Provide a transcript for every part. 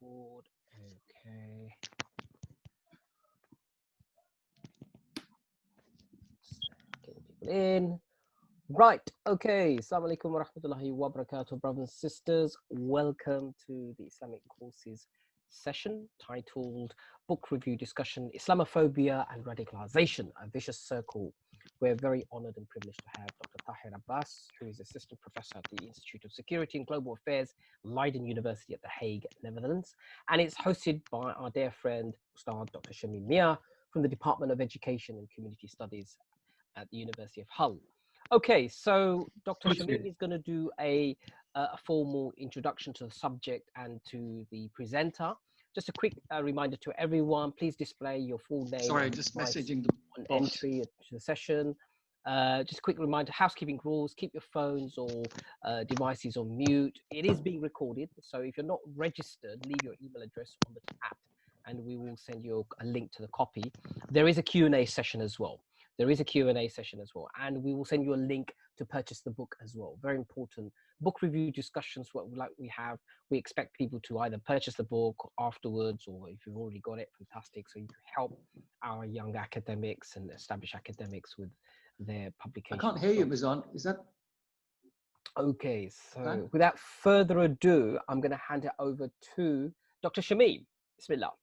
record. Okay. Getting people in. Right. Okay. Assalamu alaikum wa rahmatullahi wa barakatuh, brothers and sisters. Welcome to the Islamic Courses session titled Book Review Discussion, Islamophobia and Radicalisation, a Vicious Circle. We're very honoured and privileged to have Dr. Tahir Abbas, who is Assistant Professor at the Institute of Security and Global Affairs, Leiden University at the Hague, Netherlands. And it's hosted by our dear friend, Ustad Dr. Shamim Miah from the Department of Education and Community Studies at the University of Hull. Okay, so Dr. Shamim is going to do a formal introduction to the subject and to the presenter. Just a quick reminder to everyone, please display your full name. Sorry, just messaging the on entry to the session. Just a quick reminder, housekeeping rules, keep your phones or devices on mute. It is being recorded, so if you're not registered, leave your email address on the chat and we will send you a link to the copy. There is a Q&A session as well. And we will send you a link to purchase the book as well. Very important. Book review discussions, we expect people to either purchase the book afterwards, or if you've already got it, fantastic. So you can help our young academics and established academics with their publication. I can't hear you, Mizan. Is that? Okay, so without further ado, I'm going to hand it over to Dr. Shamim. Bismillah.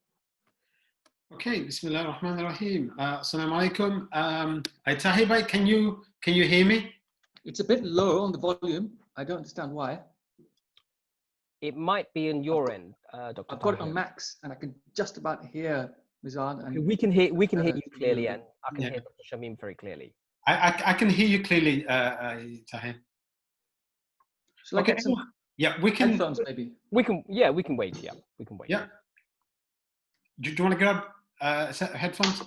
Okay, Bismillah ar-Rahman ar-Rahim. Assalamu alaikum. Tahir bhai, can you hear me? It's a bit low on the volume. I don't understand why. It might be on your end, Dr. I've got it on max, and I can just about hear Mizan. And we can hear you clearly, and I can hear Dr. Shamim very clearly. I can hear you clearly, Tahir. Shall I get some? Yeah, we can. Headphones, maybe. We can wait. Yeah, we can wait. Yeah. Do you want to grab a set of headphones?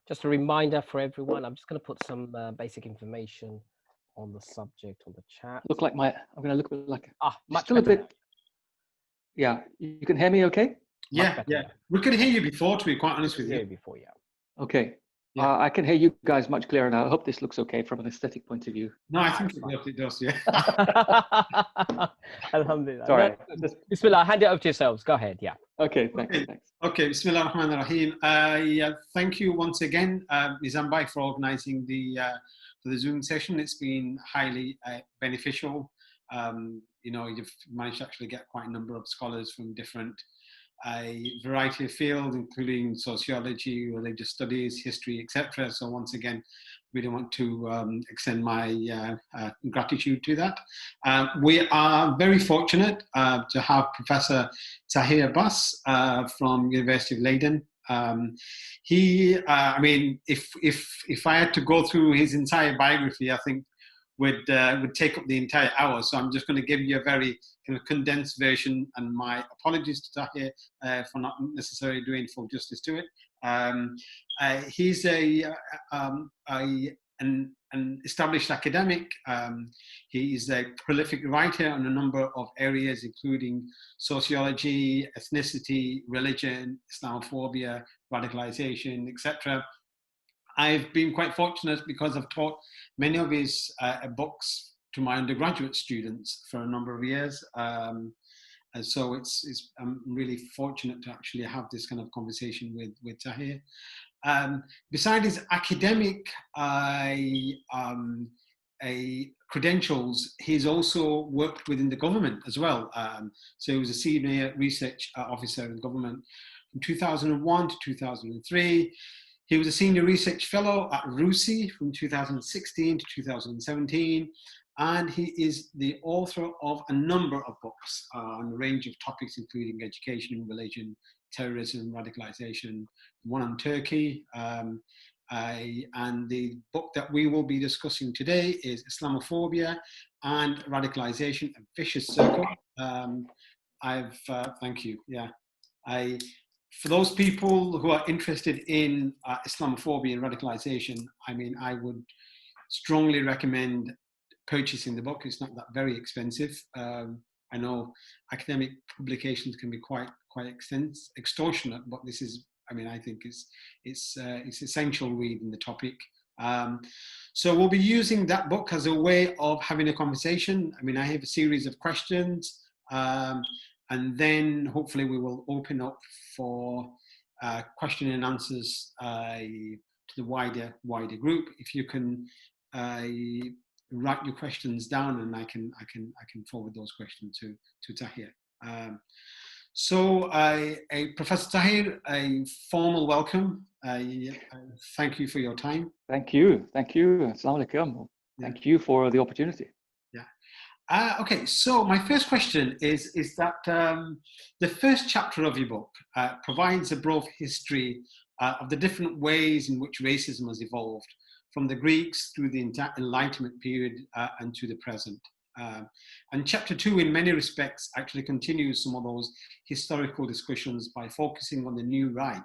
Just a reminder for everyone, I'm just going to put some basic information on the subject on the chat. I'm going to look like much still better. a bit. Yeah, you can hear me okay? Yeah. We could hear you before, to be quite honest with you. Okay. Yeah. I can hear you guys much clearer now. I hope this looks okay from an aesthetic point of view. No, I think it does, yeah. Alhamdulillah. Sorry. Bismillah, hand it over to yourselves. Go ahead, yeah. Okay, thanks. Okay, Bismillah ar-Rahman ar-Rahim. Thank you once again, Nizam Bhai, for organising the Zoom session. It's been highly beneficial. You've managed to actually get quite a number of scholars from different a variety of fields, including sociology, religious studies, history, etc. So once again, really want to extend my gratitude to that. We are very fortunate to have Professor Tahir Abbas from University of Leiden. If I had to go through his entire biography, I think would take up the entire hour. So I'm just going to give you a very kind of condensed version, and my apologies to Tahir for not necessarily doing full justice to it. He's an established academic. He is a prolific writer on a number of areas, including sociology, ethnicity, religion, Islamophobia, radicalisation, etc. I've been quite fortunate because I've taught many of his books to my undergraduate students for a number of years. And so I'm really fortunate to actually have this kind of conversation with Tahir. Besides his academic credentials, he's also worked within the government as well. So he was a senior research officer in government from 2001 to 2003. He was a senior research fellow at RUSI from 2016 to 2017, and he is the author of a number of books on a range of topics, including education, religion, terrorism, radicalisation, one on Turkey. And the book that we will be discussing today is Islamophobia and Radicalisation, a Vicious Circle. Thank you, yeah. For those people who are interested in Islamophobia and radicalisation, I would strongly recommend purchasing the book. It's not that very expensive. I know academic publications can be quite extortionate, but this is, I think it's essential reading the topic. So we'll be using that book as a way of having a conversation. I mean, I have a series of questions, and then hopefully we will open up for question and answers to the wider group. If you can write your questions down, and I can forward those questions to Tahir. So, Professor Tahir, a formal welcome. Thank you for your time. Thank you. Assalamu alaikum. Thank you for the opportunity. Yeah. Okay, so my first question is that the first chapter of your book provides a broad history of the different ways in which racism has evolved from the Greeks through the Enlightenment period and to the present. And chapter 2, in many respects, actually continues some of those historical discussions by focusing on the new right.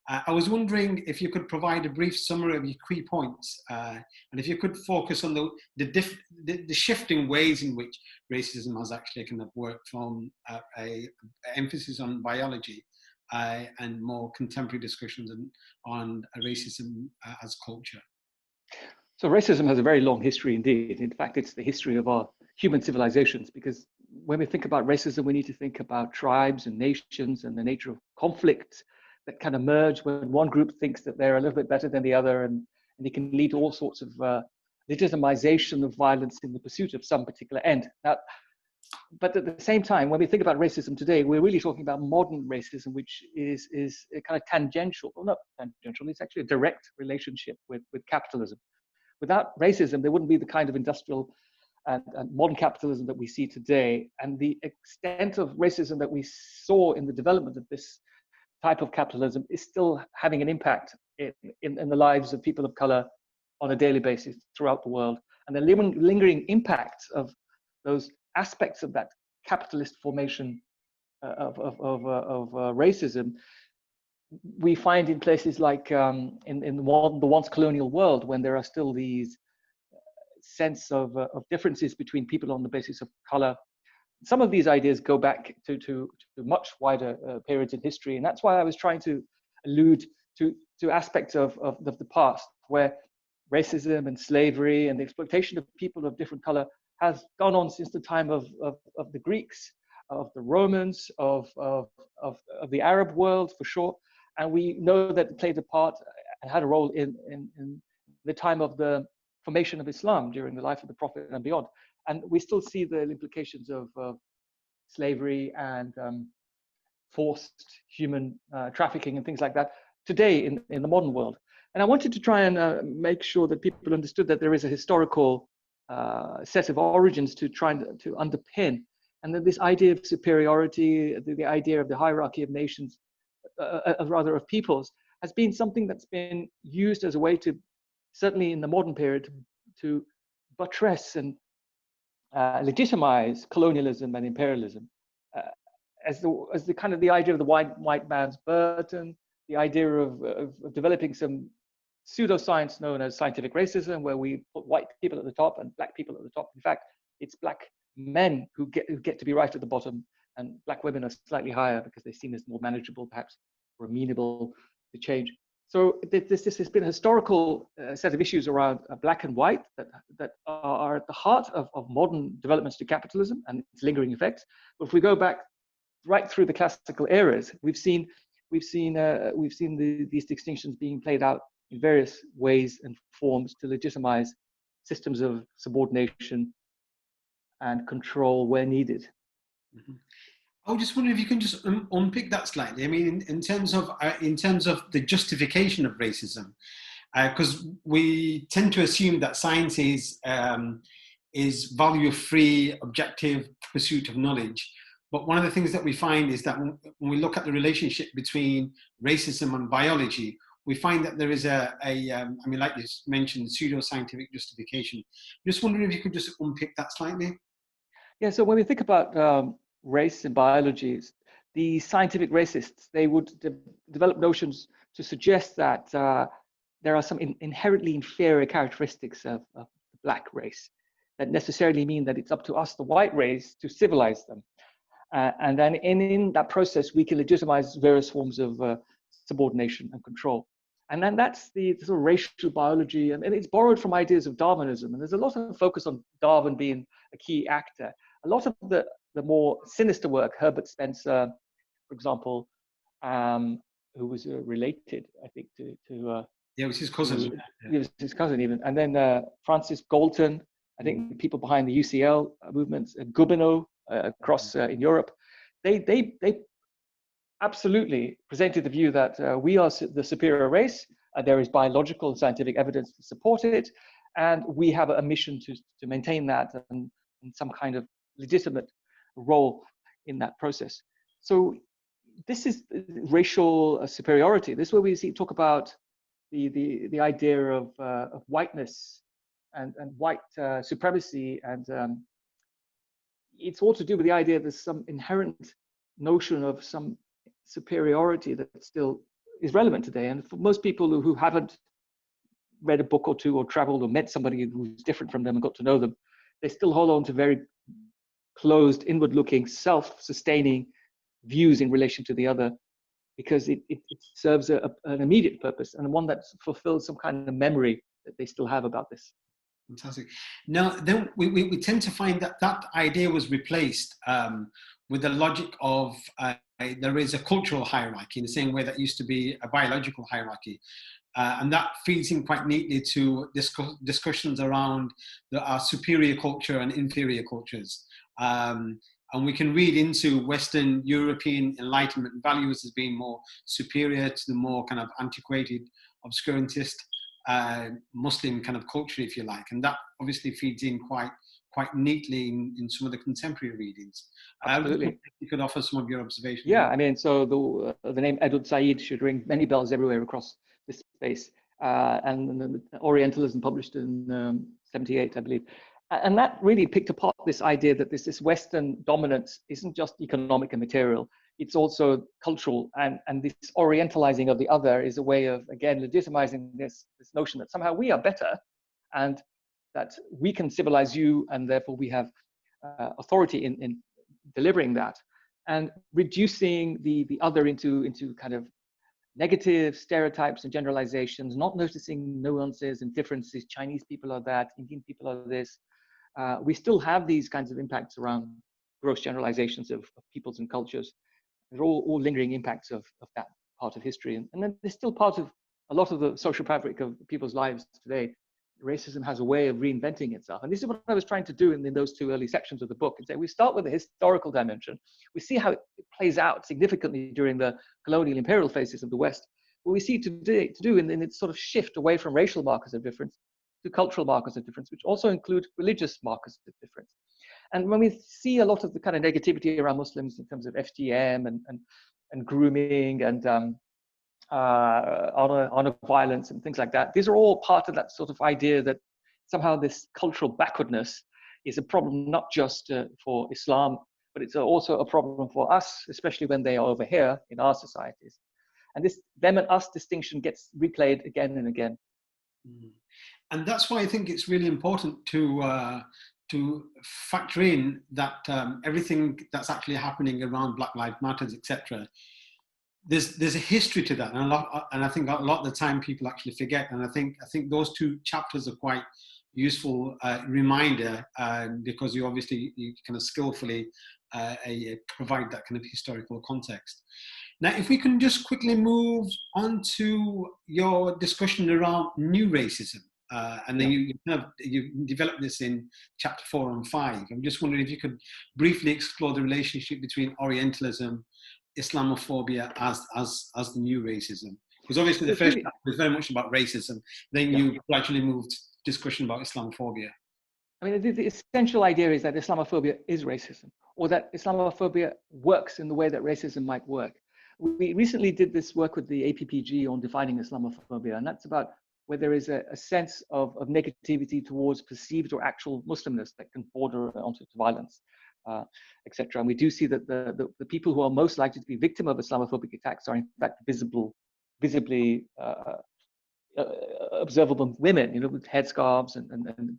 I was wondering if you could provide a brief summary of your key points, and if you could focus on the shifting ways in which racism has actually kind of worked from a emphasis on biology and more contemporary discussions on racism as culture. So racism has a very long history indeed. In fact, it's the history of our human civilizations, because when we think about racism, we need to think about tribes and nations and the nature of conflict that can emerge when one group thinks that they're a little bit better than the other, and it can lead to all sorts of legitimization of violence in the pursuit of some particular end. Now, but at the same time, when we think about racism today, we're really talking about modern racism, which is a kind of tangential, well, not tangential, it's actually a direct relationship with capitalism. Without racism, there wouldn't be the kind of industrial and modern capitalism that we see today. And the extent of racism that we saw in the development of this type of capitalism is still having an impact in the lives of people of color on a daily basis throughout the world. And the lingering impacts of those aspects of that capitalist formation of racism we find in places like in the once colonial world, when there are still these sense of differences between people on the basis of color. Some of these ideas go back to much wider periods in history, and that's why I was trying to allude to aspects of the past where racism and slavery and the exploitation of people of different color has gone on since the time of the Greeks, of the Romans, of the Arab world for sure. And we know that it played a part and had a role in the time of the formation of Islam during the life of the Prophet and beyond. And we still see the implications of slavery and forced human trafficking and things like that today in the modern world. And I wanted to try and make sure that people understood that there is a historical set of origins to try to underpin, and that this idea of superiority, the idea of the hierarchy of nations, rather of peoples, has been something that's been used as a way to, certainly in the modern period, to buttress and legitimize colonialism and imperialism, as the kind of the idea of the white man's burden, the idea of developing some pseudoscience known as scientific racism, where we put white people at the top and black people at the top. In fact, it's black men who get to be right at the bottom, and black women are slightly higher because they're seen as more manageable, perhaps, or amenable to change. So this has been a historical set of issues around black and white that are at the heart of modern developments to capitalism and its lingering effects. But if we go back right through the classical eras, we've seen these distinctions being played out in various ways and forms to legitimize systems of subordination and control where needed. Mm-hmm. I was just wondering if you can just unpick that slightly. I mean, in terms of the justification of racism, because we tend to assume that science is value-free, objective pursuit of knowledge. But one of the things that we find is that when we look at the relationship between racism and biology, we find that there is I mean, like you mentioned, pseudo-scientific justification. I'm just wondering if you could just unpick that slightly. Yeah, so when we think about race and biology, the scientific racists, they would develop notions to suggest that there are some inherently inferior characteristics of the black race that necessarily mean that it's up to us, the white race, to civilize them. And then in that process, we can legitimize various forms of subordination and control. And then that's the sort of racial biology, and it's borrowed from ideas of Darwinism. And there's a lot of focus on Darwin being a key actor. A lot of the more sinister work, Herbert Spencer, for example, who was related, I think, to yeah, it was his cousin. It was his cousin even. And then Francis Galton, I think people behind the UCL movements, Gobineau across in Europe, they absolutely presented the view that we are the superior race. There is biological and scientific evidence to support it, and we have a mission to maintain that and some kind of legitimate role in that process. So this is racial superiority. This is where we talk about the idea of whiteness and white supremacy, and it's all to do with the idea that there's some inherent notion of some superiority that still is relevant today. And for most people who haven't read a book or two or traveled or met somebody who's different from them and got to know them, they still hold on to very closed, inward-looking, self-sustaining views in relation to the other, because it serves an immediate purpose and one that fulfills some kind of memory that they still have about this. Fantastic. Now, then we tend to find that that idea was replaced with the logic of there is a cultural hierarchy in the same way that used to be a biological hierarchy. And that feeds in quite neatly to discussions around our superior culture and inferior cultures. And we can read into Western European Enlightenment values as being more superior to the more kind of antiquated, obscurantist Muslim kind of culture, if you like. And that obviously feeds in quite neatly in some of the contemporary readings. Absolutely. You could offer some of your observations. Yeah, I mean, so the name Edward Said should ring many bells everywhere across this space. And Orientalism, published in 78, I believe. And that really picked apart this idea that this Western dominance isn't just economic and material, it's also cultural. And this orientalizing of the other is a way of, again, legitimizing this notion that somehow we are better and that we can civilize you, and therefore we have authority in delivering that, and reducing the other into kind of negative stereotypes and generalizations, not noticing nuances and differences. Chinese people are that, Indian people are this. We still have these kinds of impacts around gross generalizations of peoples and cultures. They're all lingering impacts of that part of history. And then they're still part of a lot of the social fabric of people's lives today. Racism has a way of reinventing itself. And this is what I was trying to do in those two early sections of the book. And say, we start with the historical dimension. We see how it plays out significantly during the colonial imperial phases of the West. What we see to do in its sort of shift away from racial markers of difference to cultural markers of difference, which also include religious markers of difference. And when we see a lot of the kind of negativity around Muslims in terms of FGM and grooming and honor violence and things like that, these are all part of that sort of idea that somehow this cultural backwardness is a problem not just for Islam, but it's also a problem for us, especially when they are over here in our societies. And this them and us distinction gets replayed again and again. And that's why I think it's really important to factor in that everything that's actually happening around Black Lives Matter, etc. There's a history to that, and I think a lot of the time people actually forget. And I think those two chapters are quite useful reminder because you kind of skillfully provide that kind of historical context. Now, if we can just quickly move on to your discussion around new racism, and then you developed this in chapter 4 and 5. I'm just wondering if you could briefly explore the relationship between Orientalism, Islamophobia as the new racism, because obviously the first chapter was very much about racism. Then you gradually moved discussion about Islamophobia. I mean, the essential idea is that Islamophobia is racism, or that Islamophobia works in the way that racism might work. We recently did this work with the APPG on defining Islamophobia, and that's about where there is a sense of negativity towards perceived or actual Muslimness that can border onto violence, etc. And we do see that the people who are most likely to be victim of Islamophobic attacks are in fact visibly observable women, with headscarves and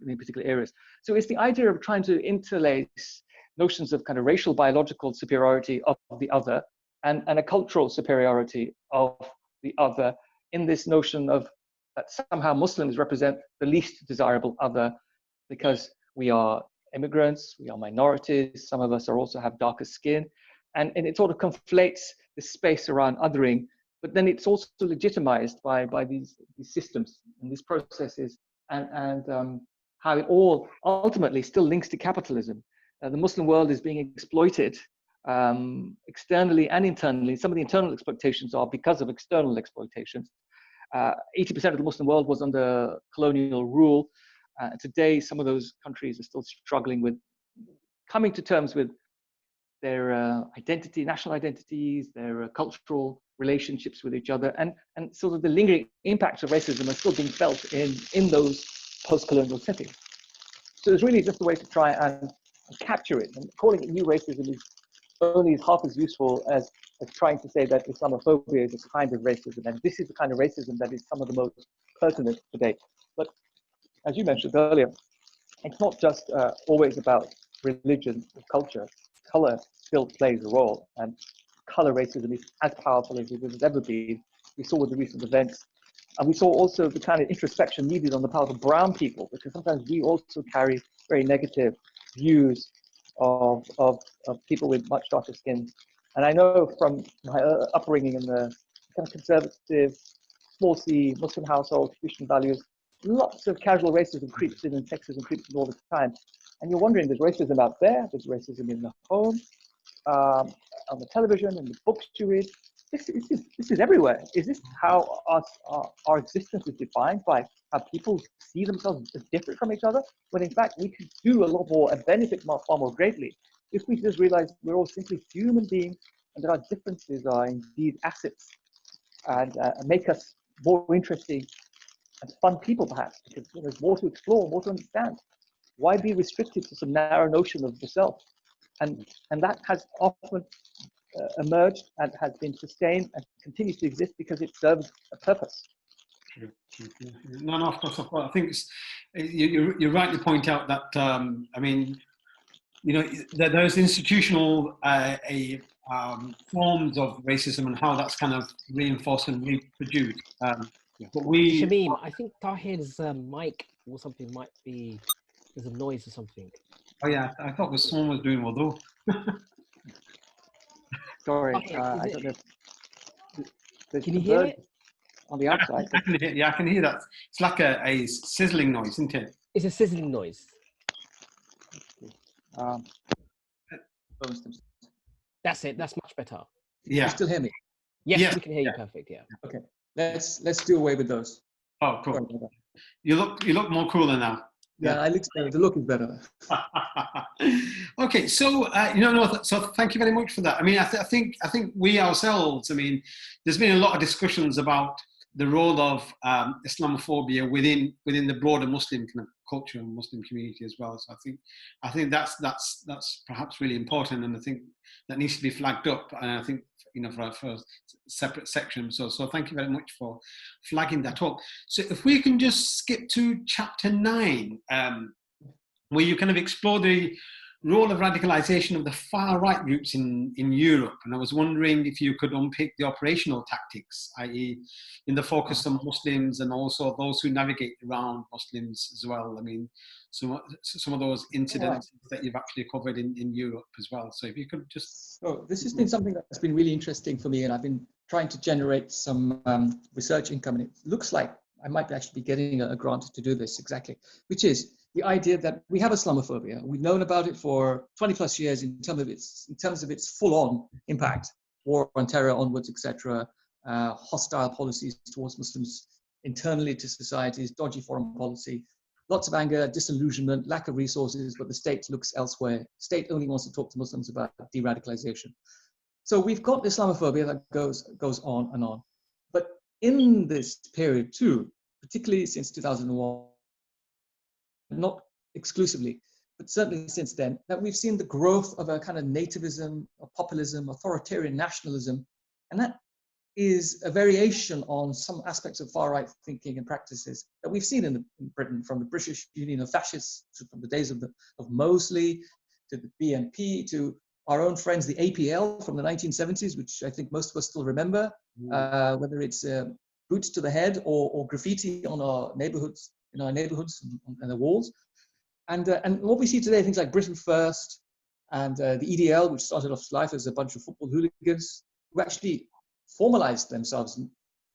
in particular areas. So it's the idea of trying to interlace notions of kind of racial biological superiority of the other and a cultural superiority of the other in this notion of that somehow Muslims represent the least desirable other because we are immigrants, we are minorities, some of us are also have darker skin, and it sort of conflates this space around othering, but then it's also legitimized by these systems and these processes, and how it all ultimately still links to capitalism. The Muslim world is being exploited externally and internally. Some of the internal exploitations are because of external exploitations. 80% of the Muslim world was under colonial rule. Today, some of those countries are still struggling with coming to terms with their identity, national identities, their cultural relationships with each other, and sort of the lingering impacts of racism are still being felt in those post-colonial settings. So it's really just a way to try and capture it, and calling it new racism is only half as useful as trying to say that Islamophobia is a kind of racism, and this is the kind of racism that is some of the most pertinent today. But as you mentioned earlier, it's not just always about religion or culture. Color still plays a role, and color racism is as powerful as it has ever been. We saw with the recent events, and we saw also the kind of introspection needed on the part of brown people, because sometimes we also carry very negative views of people with much darker skin. And I know from my upbringing in the kind of conservative, small C, Muslim household, Christian values, lots of casual racism creeps in and sexism creeps in all the time. And you're wondering, there's racism out there, there's racism in the home, on the television, in the books you read. This is everywhere. Is this how our existence is defined, by how people see themselves as different from each other? When in fact we could do a lot more and benefit far more greatly if we just realize we're all simply human beings, and that our differences are indeed assets, and make us more interesting and fun people, perhaps, because there's more to explore, more to understand. Why be restricted to some narrow notion of the self? And that has often emerged and has been sustained and continues to exist because it serves a purpose. No, of course. I think you rightly point out that, I mean, you know, there's institutional forms of racism and how that's kind of reinforced and reproduced. But Shamim, I think Tahir's mic or something might be, there's a noise or something. Oh yeah, I thought someone was doing wudu. Sorry, I don't know. Can you hear it? On the outside. I can hear that. It's like a sizzling noise, isn't it? It's a sizzling noise. That's it. That's much better. Yeah. You still hear me? Yes, we can hear you perfect. Yeah. Okay. Let's do away with those. Oh, cool. You look more cooler now. Yeah, I look better. The look is better. Okay, so so thank you very much for that. I mean, I think we ourselves, I mean, there's been a lot of discussions about the role of Islamophobia within the broader Muslim kind of culture and Muslim community as well. So I think that's perhaps really important, and I think that needs to be flagged up. And I think, you know, for a separate section. So thank you very much for flagging that up. So if we can just skip to chapter 9, where you kind of explore the role of radicalisation of the far-right groups in Europe. And I was wondering if you could unpick the operational tactics, i.e. in the focus on Muslims and also those who navigate around Muslims as well. I mean, some of those incidents that you've actually covered in Europe as well. So if you could just... So this has been something that's been really interesting for me, and I've been trying to generate some research income, and it looks like I might actually be getting a grant to do this exactly, which is the idea that we have Islamophobia. We've known about it for 20 plus years in terms of its full-on impact, war on terror onwards, etc., hostile policies towards Muslims internally to societies, dodgy foreign policy, lots of anger, disillusionment, lack of resources, but the state looks elsewhere. State only wants to talk to Muslims about de-radicalization. So we've got Islamophobia that goes on and on. But in this period too, particularly since 2001, not exclusively, but certainly since then, that we've seen the growth of a kind of nativism, of populism, authoritarian nationalism, and that is a variation on some aspects of far-right thinking and practices that we've seen in Britain, from the British Union of Fascists, from the days of Mosley, to the BNP, to our own friends, the APL from the 1970s, which I think most of us still remember, whether it's boots to the head or graffiti on our neighborhoods, and the walls. And what we see today, things like Britain First and the EDL, which started off life as a bunch of football hooligans, who actually formalized themselves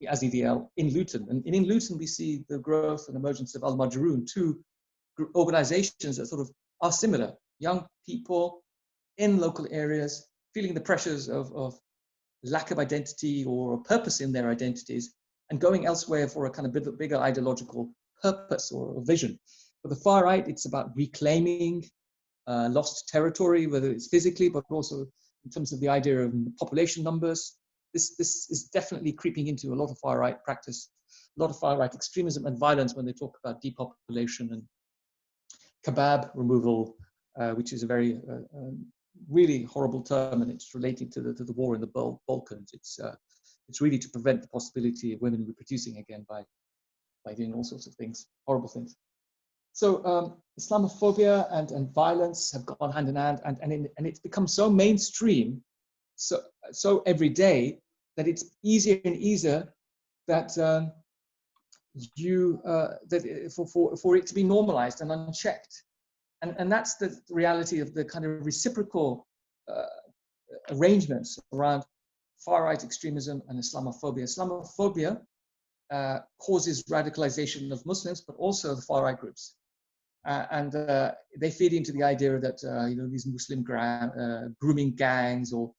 as EDL in Luton. And in Luton, we see the growth and emergence of Al Majroon, two organizations that sort of are similar. Young people in local areas, feeling the pressures of lack of identity or a purpose in their identities, and going elsewhere for a kind of bigger ideological purpose or a vision. For the far right, it's about reclaiming lost territory, whether it's physically, but also in terms of the idea of population numbers. This is definitely creeping into a lot of far right practice, a lot of far right extremism and violence when they talk about depopulation and kebab removal, which is a very really horrible term, and it's related to the war in the Balkans. It's really to prevent the possibility of women reproducing again by doing all sorts of things, horrible things. So Islamophobia and violence have gone hand in hand, and it's become so mainstream, so every day, that it's easier and easier that for it to be normalized and unchecked. And that's the reality of the kind of reciprocal arrangements around far-right extremism and Islamophobia. Islamophobia causes radicalization of Muslims, but also the far-right groups. And they feed into the idea that these Muslim grooming gangs, or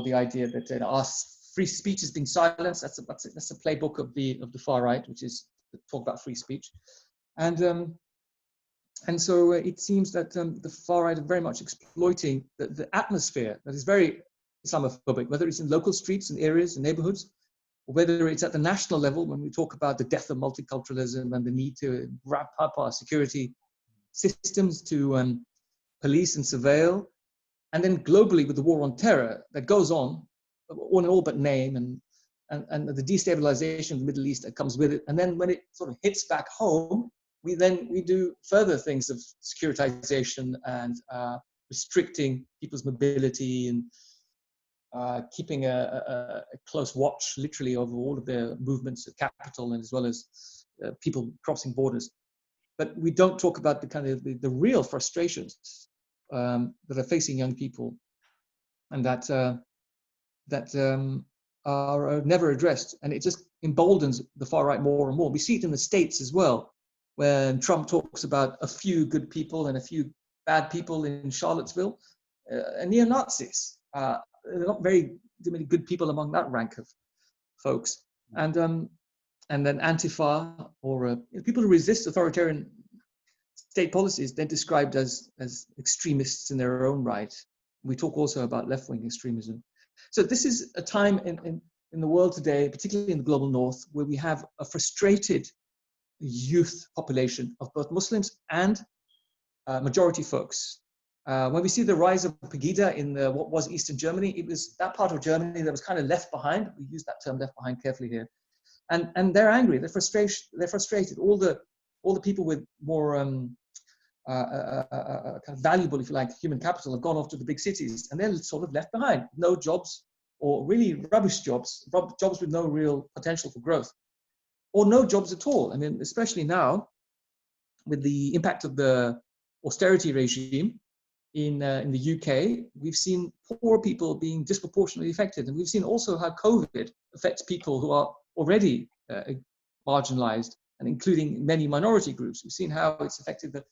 the idea that our free speech is being silenced. That's a playbook of the far right, which is to talk about free speech. And so it seems that the far right are very much exploiting the atmosphere that is very Islamophobic, whether it's in local streets and areas and neighborhoods, or whether it's at the national level when we talk about the death of multiculturalism and the need to wrap up our security systems to police and surveil, and then globally with the war on terror that goes on all but name, and the destabilization of the Middle East that comes with it. And then when it sort of hits back home, we do further things of securitization and restricting people's mobility and keeping a close watch, literally, over all of their movements of capital, and as well as people crossing borders. But we don't talk about the kind of the real frustrations that are facing young people, and that are never addressed. And it just emboldens the far right more and more. We see it in the States as well, when Trump talks about a few good people and a few bad people in Charlottesville, and neo-Nazis. There are not very many good people among that rank of folks. And then Antifa, or people who resist authoritarian state policies, they're described as extremists in their own right. We talk also about left-wing extremism. So this is a time in the world today, particularly in the global north, where we have a frustrated youth population of both Muslims and majority folks. When we see the rise of Pegida in what was Eastern Germany, it was that part of Germany that was kind of left behind. We use that term left behind carefully here. And they're angry, they're frustrated. All the people with more kind of valuable, if you like, human capital have gone off to the big cities, and they're sort of left behind. No jobs, or really rubbish jobs with no real potential for growth, or no jobs at all. I mean, especially now, with the impact of the austerity regime in the UK, we've seen poor people being disproportionately affected. And we've seen also how COVID affects people who are already marginalized, and including many minority groups. We've seen how it's affected the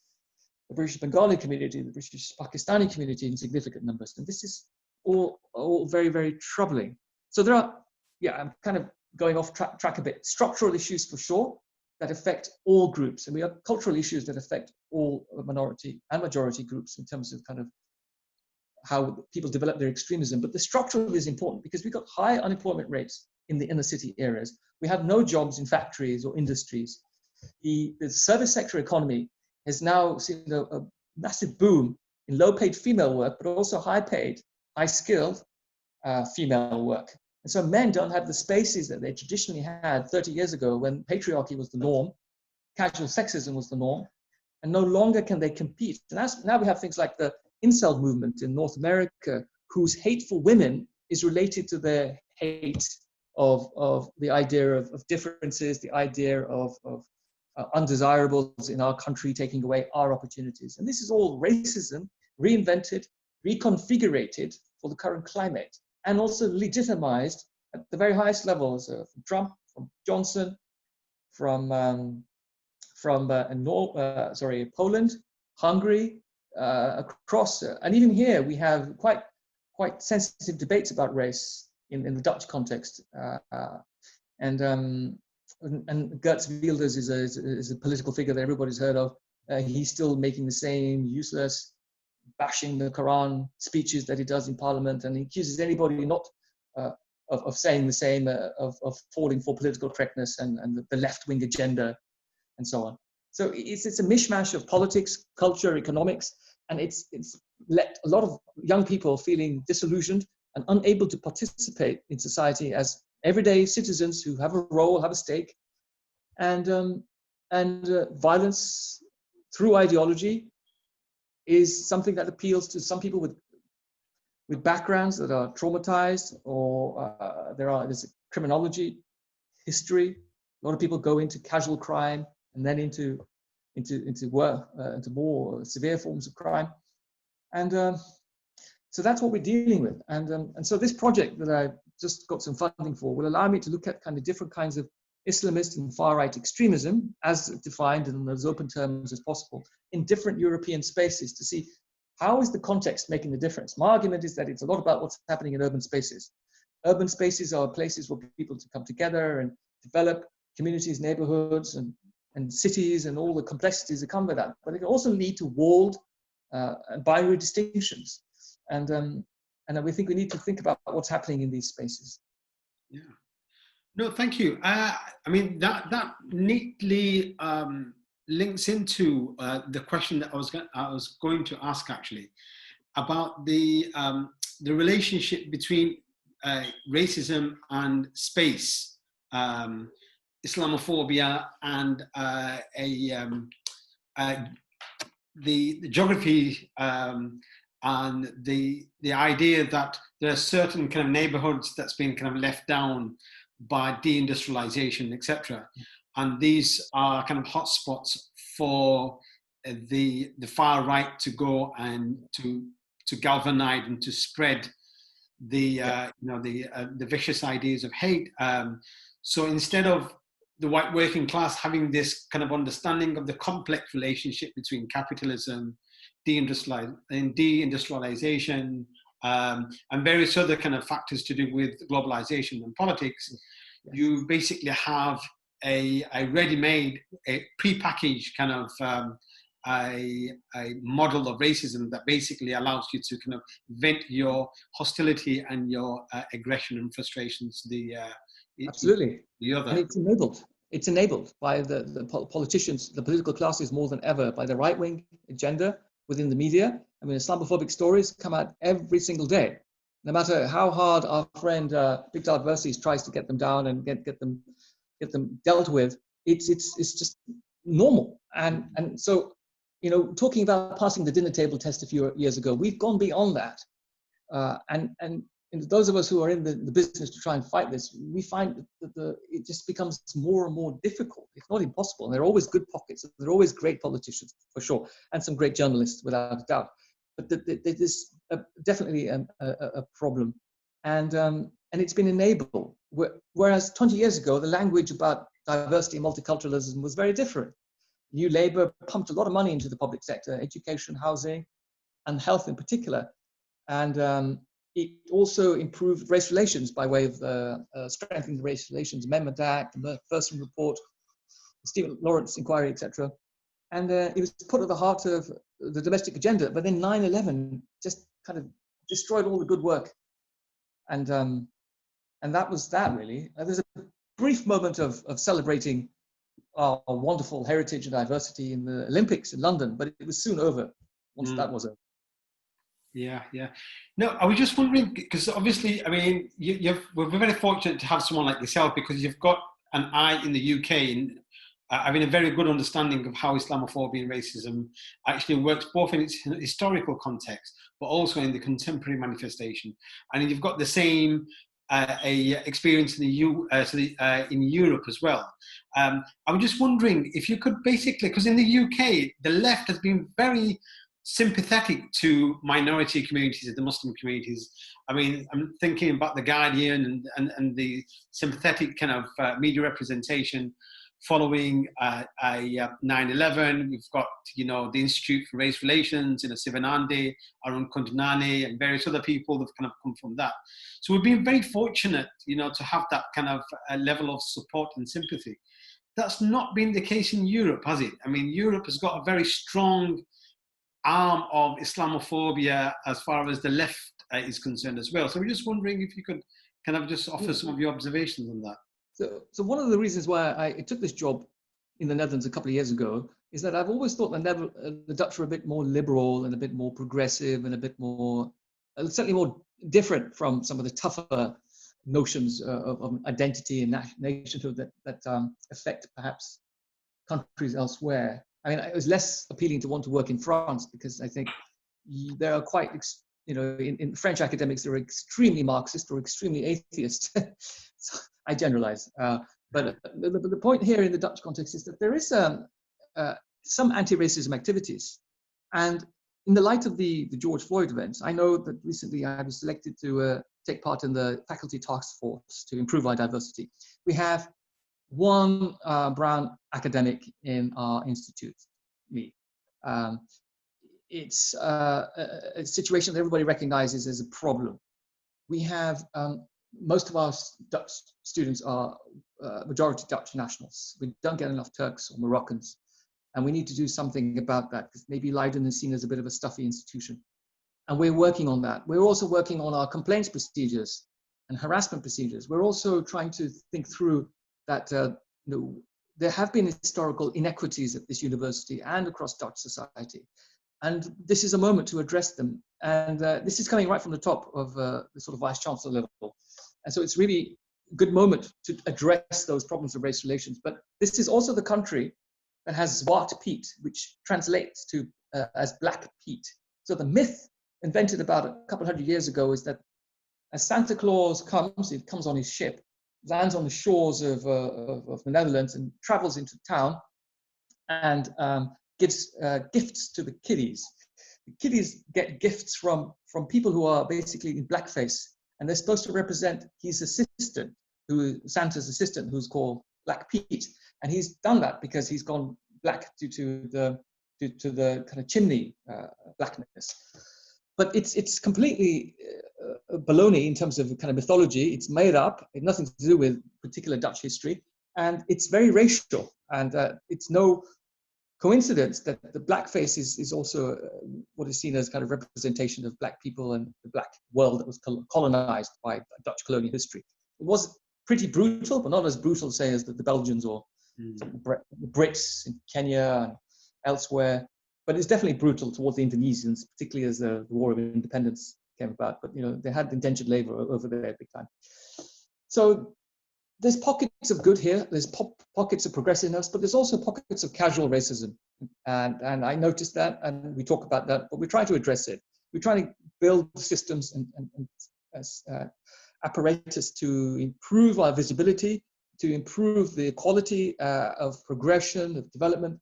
British Bengali community, the British Pakistani community in significant numbers. And this is all very, very troubling. So there are, I'm kind of going off track a bit, structural issues for sure that affect all groups. And we have cultural issues that affect all minority and majority groups in terms of kind of how people develop their extremism. But the structural is important because we've got high unemployment rates in the inner city areas. We have no jobs in factories or industries. The service sector economy has now seen a massive boom in low-paid female work, but also high-paid, high-skilled female work. And so men don't have the spaces that they traditionally had 30 years ago when patriarchy was the norm, casual sexism was the norm, and no longer can they compete. And now we have things like the incel movement in North America, whose hateful women is related to their hate of the idea of differences, the idea of undesirables in our country taking away our opportunities. And this is all racism reinvented, reconfigurated for the current climate, and also legitimized at the very highest levels, from Trump, from Johnson, from Poland, Hungary, across, and even here we have quite sensitive debates about race in the Dutch context, and Geert Wilders is a political figure that everybody's heard of. He's still making the same useless, bashing the Quran speeches that he does in Parliament, and he accuses anybody not of saying the same, of falling for political correctness and the left-wing agenda, and so on. So it's a mishmash of politics, culture, economics, and it's left a lot of young people feeling disillusioned and unable to participate in society as everyday citizens who have a role, have a stake, and violence through ideology is something that appeals to some people with backgrounds that are traumatized, or there's criminology, history. A lot of people go into casual crime and then into more severe forms of crime, and so that's what we're dealing with. And so this project that I just got some funding for will allow me to look at kind of different kinds of Islamist and far-right extremism, as defined in as open terms as possible, in different European spaces, to see how is the context making the difference. My argument is that it's a lot about what's happening in urban spaces. Urban spaces are places for people to come together and develop communities, neighborhoods, and cities, and all the complexities that come with that. But it can also lead to walled and binary distinctions. And we think we need to think about what's happening in these spaces. Yeah. No, thank you. I mean, that neatly links into the question that I was going to ask, actually, about the relationship between racism and space, Islamophobia, and the geography, and the idea that there are certain kind of neighborhoods that's been kind of left down by deindustrialization, etc. And these are kind of hotspots for the far right to go and to galvanize and to spread the vicious ideas of hate. So instead of the white working class having this kind of understanding of the complex relationship between capitalism, deindustrialization, and various other kind of factors to do with globalization and politics, you basically have a ready-made, a pre-packaged kind of a model of racism that basically allows you to kind of vent your hostility and your aggression and frustrations. Absolutely. The other. And it's enabled by the politicians, the political classes more than ever, by the right-wing agenda within the media. I mean, Islamophobic stories come out every single day. No matter how hard our friend Victor Verses tries to get them down and get them dealt with, it's just normal. And so, talking about passing the dinner table test a few years ago, we've gone beyond that. And those of us who are in the business to try and fight this, we find that it just becomes more and more difficult, if not impossible. And there are always good pockets. There are always great politicians, for sure, and some great journalists, without a doubt. But there's definitely a problem, and it's been enabled. Whereas 20 years ago, the language about diversity and multiculturalism was very different. New Labour pumped a lot of money into the public sector, education, housing, and health in particular, and it also improved race relations by way of strengthening the Race Relations Amendment Act, the Thurston Report, the Stephen Lawrence Inquiry, etc. And it was put at the heart of the domestic agenda. But then 9/11 just kind of destroyed all the good work, and that was that, really. There's a brief moment of celebrating our wonderful heritage and diversity in the Olympics in London, but it was soon over once that was over. Yeah. No, I was just wondering, because obviously, I mean, we're very fortunate to have someone like yourself, because you've got an eye in the UK and having a very good understanding of how Islamophobia and racism actually works, both in its historical context, but also in the contemporary manifestation. And you've got the same a experience in in Europe as well. I was just wondering if you could basically, because in the UK, the left has been very sympathetic to minority communities and the Muslim communities. I mean, I'm thinking about The Guardian and the sympathetic kind of media representation following 9/11. We've got, the Institute for Race Relations, Sivanandi, Arun Kundnani, and various other people that have kind of come from that. So we've been very fortunate, to have that kind of level of support and sympathy. That's not been the case in Europe, has it? I mean, Europe has got a very strong arm of Islamophobia as far as the left is concerned as well. So we're just wondering if you could kind of just offer some of your observations on that. So one of the reasons why I took this job in the Netherlands a couple of years ago is that I've always thought the Dutch were a bit more liberal and a bit more progressive and a bit more, certainly more different from some of the tougher notions of identity and nationhood that affect perhaps countries elsewhere. I mean, it was less appealing to want to work in France because I think there are quite, in French academics, they're extremely Marxist or extremely atheist. So I generalize. But the point here in the Dutch context is that there is some anti-racism activities. And in the light of the George Floyd events, I know that recently I was selected to take part in the faculty task force to improve our diversity. We have one brown academic in our institute, me. It's a situation that everybody recognizes as a problem. We have, most of our Dutch students are majority Dutch nationals. We don't get enough Turks or Moroccans. And we need to do something about that because maybe Leiden is seen as a bit of a stuffy institution. And we're working on that. We're also working on our complaints procedures and harassment procedures. We're also trying to think through that there have been historical inequities at this university and across Dutch society. And this is a moment to address them. And this is coming right from the top of the sort of vice-chancellor level. And so it's really a good moment to address those problems of race relations. But this is also the country that has Zwart Piet, which translates to as Black Pete. So the myth invented about a couple hundred years ago is that as Santa Claus comes, it comes on his ship, lands on the shores of the Netherlands and travels into town and gives gifts to the kiddies. The kiddies get gifts from people who are basically in blackface, and they're supposed to represent his assistant, Santa's assistant, who's called Black Pete. And he's done that because he's gone black due to the kind of chimney blackness. But it's completely baloney in terms of kind of mythology. It's made up. It's nothing to do with particular Dutch history, and it's very racial. And it's no coincidence that the blackface is also what is seen as kind of representation of Black people and the Black world that was colonized by Dutch colonial history. It was pretty brutal, but not as brutal, say, as the Belgians or the Brits in Kenya and elsewhere. But it's definitely brutal towards the Indonesians, particularly as the War of Independence came about. But they had indentured labor over there big time. So there's pockets of good here. There's pockets of progressiveness, but there's also pockets of casual racism. And I noticed that, and we talk about that, but we're trying to address it. We're trying to build systems and apparatus to improve our visibility, to improve the quality of progression, of development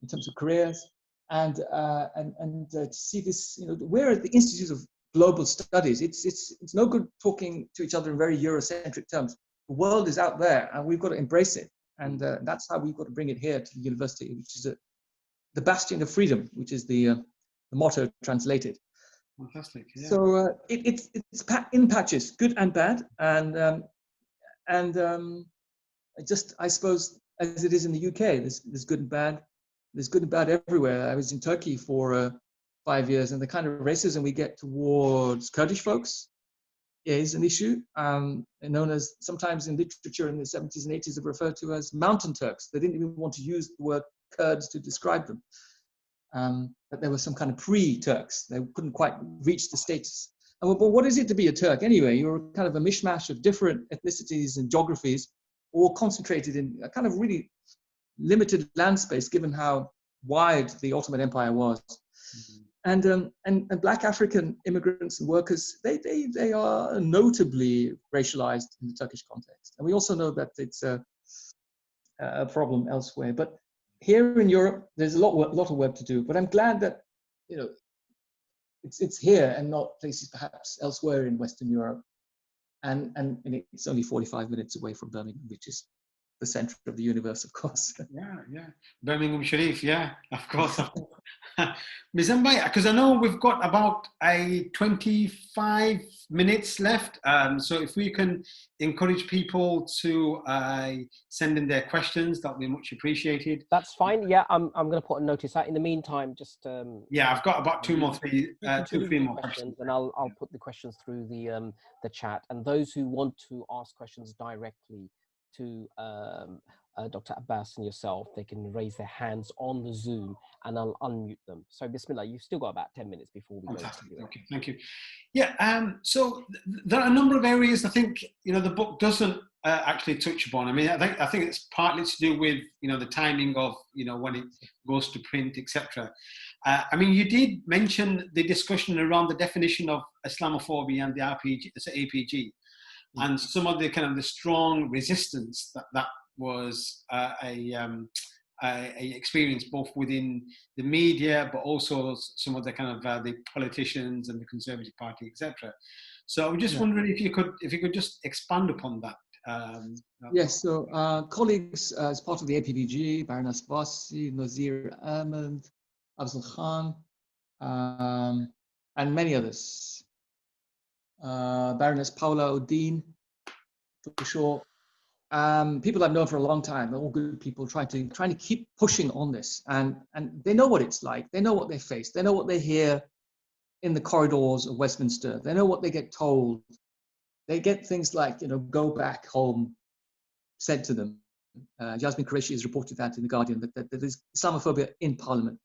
in terms of careers, and to see this, we're at the Institute of Global Studies. It's no good talking to each other in very Eurocentric terms. The world is out there, and we've got to embrace it. And that's how we've got to bring it here to the university, which is the bastion of freedom, which is the motto translated. Fantastic. Yeah. So it's in patches, good and bad, and I suppose as it is in the UK, there's good and bad. There's good and bad everywhere. I was in Turkey for 5 years, and the kind of racism we get towards Kurdish folks is an issue, known as, sometimes in literature in the 70s and 80s, are referred to as mountain Turks. They didn't even want to use the word Kurds to describe them. But there were some kind of pre-Turks. They couldn't quite reach the status. But what is it to be a Turk anyway? You're kind of a mishmash of different ethnicities and geographies, all concentrated in a kind of really limited land space, given how wide the Ottoman Empire was. And Black African immigrants and workers, they are notably racialized in the Turkish context. And we also know that it's a problem elsewhere. But here in Europe, there's a lot of work to do. But I'm glad that, you know, it's here and not places perhaps elsewhere in Western Europe. And it's only 45 minutes away from Birmingham, which is the center of the universe, of course. Yeah. Birmingham Sharif, yeah, of course. Ms. Miah, because I know we've got about 25 minutes left. So if we can encourage people to send in their questions, that would be much appreciated. That's fine. Yeah, I'm going to put a notice out. In the meantime, just yeah, I've got about three more questions, and I'll put the questions through the chat. And those who want to ask questions directly to Dr. Abbas and yourself, they can raise their hands on the Zoom and I'll unmute them. So Bismillah, you've still got about 10 minutes before we Fantastic. go. Okay, thank you. Yeah, so there are a number of areas I think, you know, the book doesn't actually touch upon. I mean, I think it's partly to do with, you know, the timing of, you know, when it goes to print, etc. I mean, you did mention the discussion around the definition of Islamophobia and the APG. And some of the kind of the strong resistance that was a experience both within the media, but also some of the kind of the politicians and the Conservative Party, etc. So I'm just wondering if you could just expand upon that. Yes. So colleagues as part of the APVG, Baroness Bassi, Nazir Ahmed, Afzal Khan, and many others. Baroness Paula Odin, for sure. People I've known for a long time, all good people, trying to keep pushing on this, and they know what it's like. They know what they face. They know what they hear in the corridors of Westminster. They know what they get told. They get things like, you know, go back home said to them. Jasmine Qureshi has reported that in The Guardian, that there's Islamophobia in Parliament.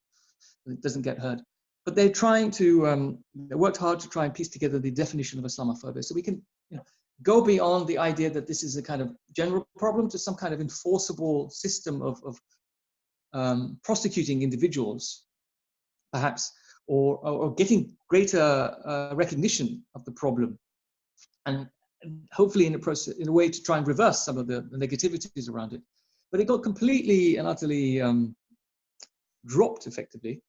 It doesn't get heard. But they're trying to, they worked hard to try and piece together the definition of Islamophobia so we can, you know, go beyond the idea that this is a kind of general problem to some kind of enforceable system of prosecuting individuals, perhaps, or getting greater recognition of the problem, and hopefully in a way to try and reverse some of the negativities around it. But it got completely and utterly dropped effectively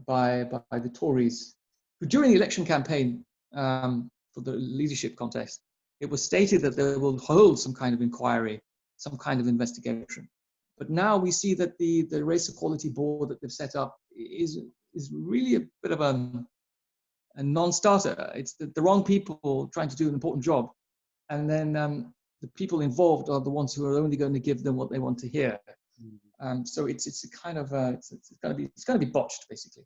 by the Tories, who during the election campaign for the leadership contest, it was stated that they will hold some kind of inquiry, some kind of investigation. But now we see that the Race Equality Board that they've set up is really a bit of a non-starter. It's the wrong people trying to do an important job. And then the people involved are the ones who are only going to give them what they want to hear. So it's a kind of it's going to be botched basically.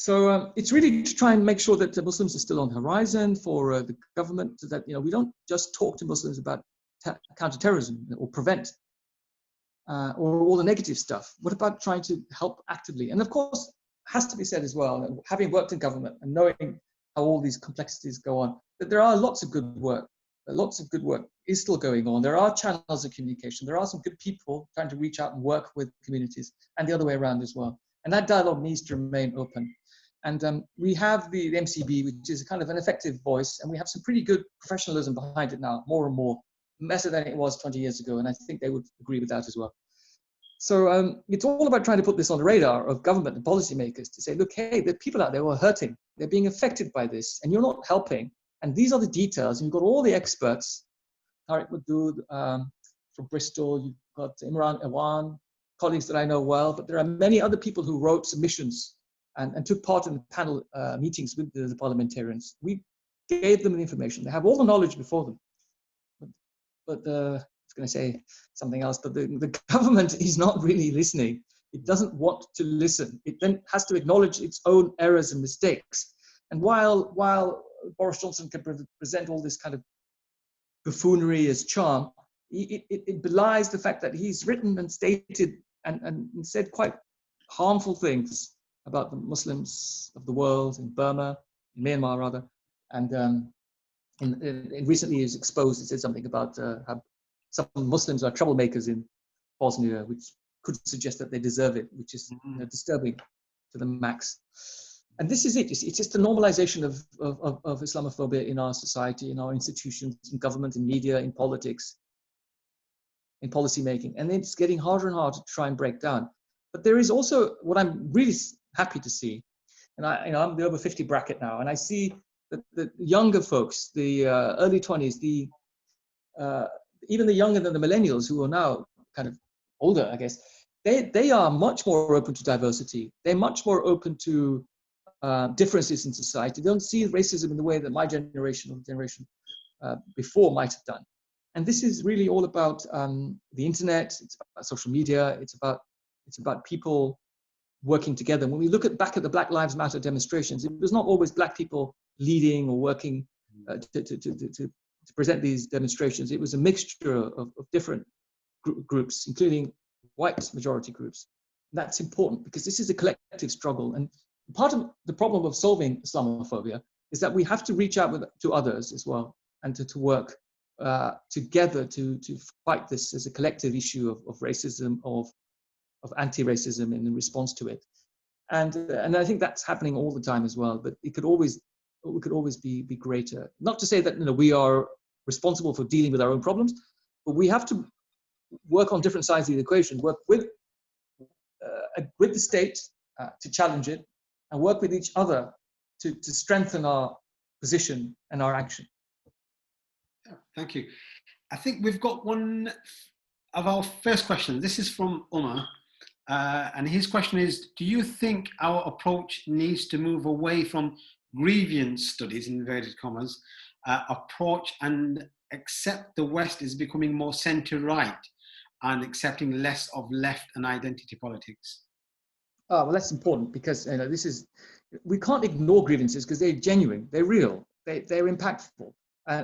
So it's really to try and make sure that Muslims are still on the horizon for the government, so that, you know, we don't just talk to Muslims about counterterrorism or prevent or all the negative stuff. What about trying to help actively? And of course, has to be said as well, having worked in government and knowing how all these complexities go on, that there are lots of good work. Lots of good work is still going on. There are channels of communication. There are some good people trying to reach out and work with communities, and the other way around as well. And that dialogue needs to remain open. And we have the MCB, which is kind of an effective voice, and we have some pretty good professionalism behind it now, more and more, better than it was 20 years ago. And I think they would agree with that as well. So it's all about trying to put this on the radar of government and policymakers to say, look, hey, there are people out there who are hurting. They're being affected by this, and you're not helping. And these are the details. And you've got all the experts, Tariq Madood from Bristol, you've got Imran Awan, colleagues that I know well, but there are many other people who wrote submissions and took part in the panel meetings with the parliamentarians. We gave them the information. They have all the knowledge before them. But I was going to say something else, but the government is not really listening. It doesn't want to listen. It then has to acknowledge its own errors and mistakes. And while Boris Johnson can present all this kind of buffoonery as charm, it belies the fact that he's written and stated and said quite harmful things about the Muslims of the world in Burma, in Myanmar rather, and recently he's exposed, he said something about how some Muslims are troublemakers in Bosnia, which could suggest that they deserve it, which is disturbing to the max. And this is it. It's just the normalization of Islamophobia in our society, in our institutions, in government, in media, in politics, in policy making. And it's getting harder and harder to try and break down. But there is also what I'm really happy to see, and I'm the over 50 bracket now, and I see that the younger folks, the early 20s, even the younger than the millennials who are now kind of older, I guess, they are much more open to diversity. They're much more open to differences in society. They don't see racism in the way that my generation or the generation before might have done. And this is really all about the internet. It's about social media. It's about people working together. When we look back at the Black Lives Matter demonstrations, it was not always Black people leading or working to present these demonstrations. It was a mixture of different groups, including white majority groups. And that's important because this is a collective struggle. And part of the problem of solving Islamophobia is that we have to reach out to others as well, and to work together to fight this as a collective issue of racism, of anti-racism in response to it. And I think that's happening all the time as well, but we could always be greater. Not to say that we are responsible for dealing with our own problems, but we have to work on different sides of the equation, work with the state to challenge it, and work with each other to strengthen our position and our action. Yeah, thank you. I think we've got one of our first questions. This is from Umar. And his question is, do you think our approach needs to move away from grievance studies, in inverted commas, approach and accept the West is becoming more center-right and accepting less of left and identity politics? Oh, well, that's important because we can't ignore grievances because they're genuine, they're real, they're impactful.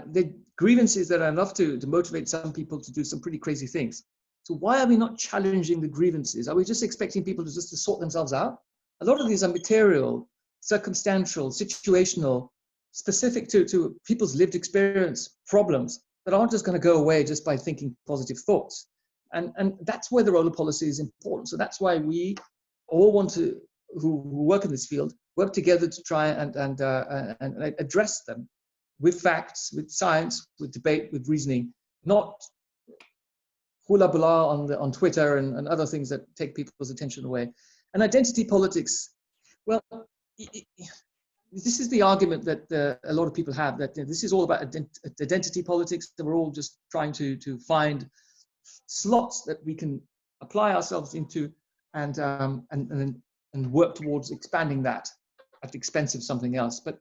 They're grievances that are enough to motivate some people to do some pretty crazy things. So why are we not challenging the grievances? Are we just expecting people to sort themselves out? A lot of these are material, circumstantial, situational, specific to people's lived experience, problems that aren't just going to go away just by thinking positive thoughts. And that's where the role of policy is important. So that's why we all want to, who work in this field, work together to try and address them with facts, with science, with debate, with reasoning, not hula blah on Twitter and other things that take people's attention away. And identity politics, well, this is the argument that a lot of people have, that this is all about identity politics, that we're all just trying to find slots that we can apply ourselves into and work towards expanding that at the expense of something else. But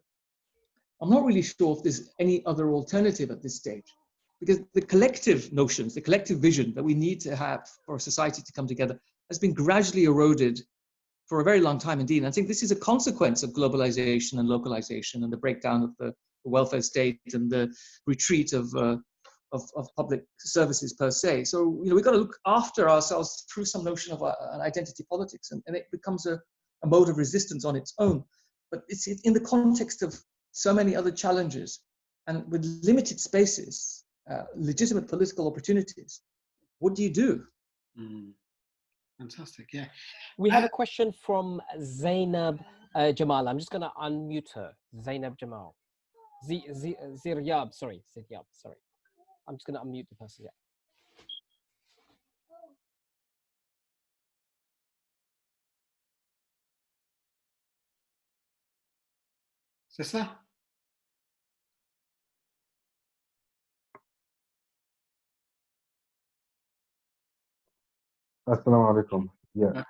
I'm not really sure if there's any other alternative at this stage, because the collective notions, the collective vision that we need to have for a society to come together has been gradually eroded for a very long time indeed. And I think this is a consequence of globalization and localization and the breakdown of the welfare state and the retreat of public services per se. So we've got to look after ourselves through some notion of an identity politics, and it becomes a mode of resistance on its own. But it's in the context of so many other challenges, and with limited spaces, legitimate political opportunities. What do you do? Fantastic, yeah. We have a question from Zainab Jamal. I'm just going to unmute her. Zainab Jamal. Ziryab, sorry. I'm just going to unmute the person, yeah. Sister? Assalamu alaikum. Yeah,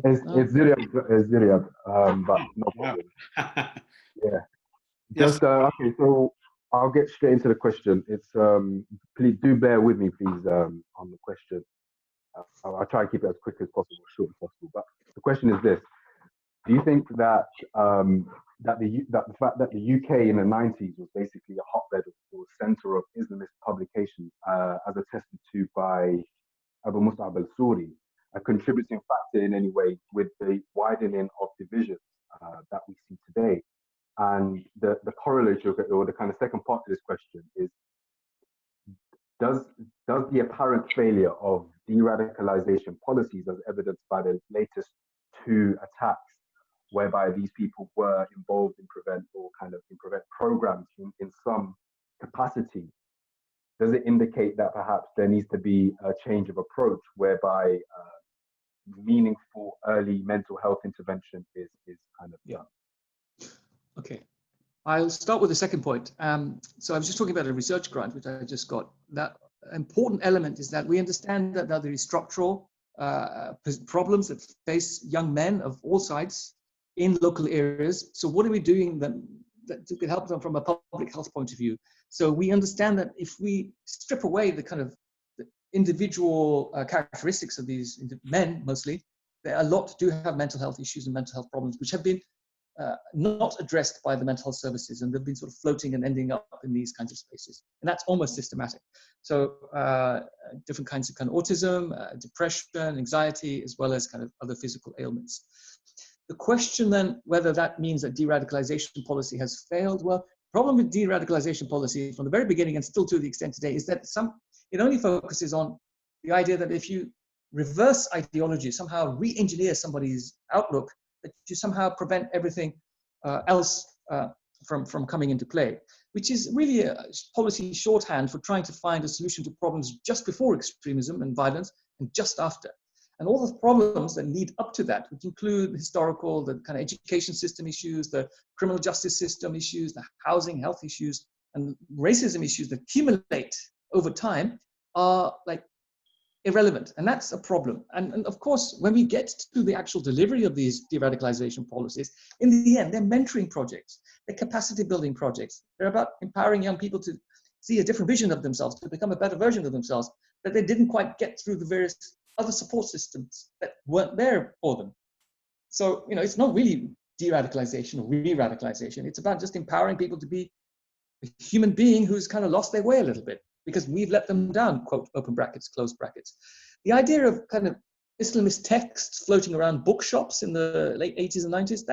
it's Ziryab, but no problem. Yeah, just okay. So I'll get straight into the question. It's please do bear with me, please, on the question. I'll try and keep it as quick as possible, short as possible. But the question is this: do you think that the fact that the UK in the 90s was basically a hotbed or center of Islamist publications, as attested to by Abu Mus'ab al-Suri, a contributing factor in any way with the widening of divisions that we see today? And the correlation, or the kind of second part to this question is, does the apparent failure of de-radicalization policies, as evidenced by the latest two attacks, whereby these people were involved in prevent or kind of in prevent programs in some capacity, does it indicate that perhaps there needs to be a change of approach whereby meaningful early mental health intervention is kind of done? Okay, I'll start with the second point. So I was just talking about a research grant which I just got. That important element is that we understand that there is structural problems that face young men of all sides in local areas. So what are we doing that could help them from a public health point of view? So we understand that if we strip away the kind of the individual characteristics of these men, mostly, there are a lot do have mental health issues and mental health problems which have been not addressed by the mental health services, and they've been sort of floating and ending up in these kinds of spaces. And that's almost systematic. So different kinds of kind of autism, depression, anxiety, as well as kind of other physical ailments. The question then, whether that means that de-radicalization policy has failed. Well, the problem with de-radicalization policy from the very beginning and still to the extent today is that it only focuses on the idea that if you reverse ideology, somehow re-engineer somebody's outlook, that you somehow prevent everything else from coming into play, which is really a policy shorthand for trying to find a solution to problems just before extremism and violence and just after. And all the problems that lead up to that, which include historical, the kind of education system issues, the criminal justice system issues, the housing, health issues, and racism issues that accumulate over time, are like irrelevant. And that's a problem. And of course, when we get to the actual delivery of these de-radicalization policies, in the end, they're mentoring projects, they're capacity building projects. They're about empowering young people to see a different vision of themselves, to become a better version of themselves, that they didn't quite get through the various other support systems that weren't there for them. So, you know, it's not really de-radicalization or re-radicalization. It's about just empowering people to be a human being who's kind of lost their way a little bit because we've let them down, quote, open brackets, close brackets. The idea of kind of Islamist texts floating around bookshops in the late 80s and 90s,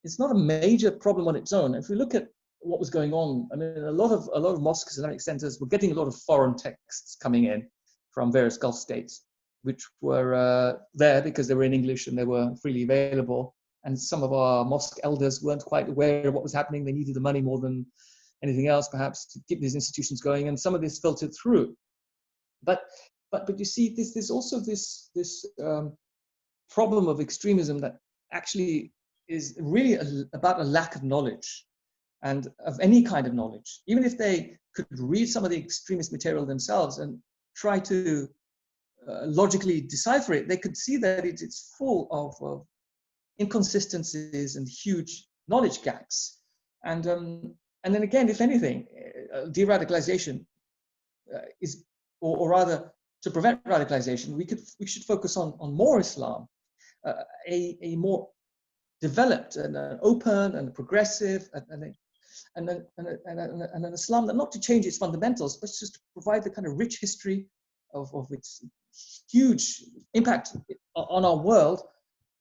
it's not a major problem on its own. If we look at what was going on, I mean, a lot of mosques, Islamic centers were getting a lot of foreign texts coming in from various Gulf states, which were there because they were in English and they were freely available. And some of our mosque elders weren't quite aware of what was happening. They needed the money more than anything else, perhaps, to keep these institutions going. And some of this filtered through. But you see, there's also this problem of extremism that actually is really about a lack of knowledge, and of any kind of knowledge. Even if they could read some of the extremist material themselves and try to logically decipher it, they could see that it's full of inconsistencies and huge knowledge gaps. And then again, if anything, de-radicalization is, or rather, to prevent radicalization, we should focus on more Islam, a more developed and open and progressive and an Islam that, not to change its fundamentals, but just to provide the kind of rich history of its huge impact on our world.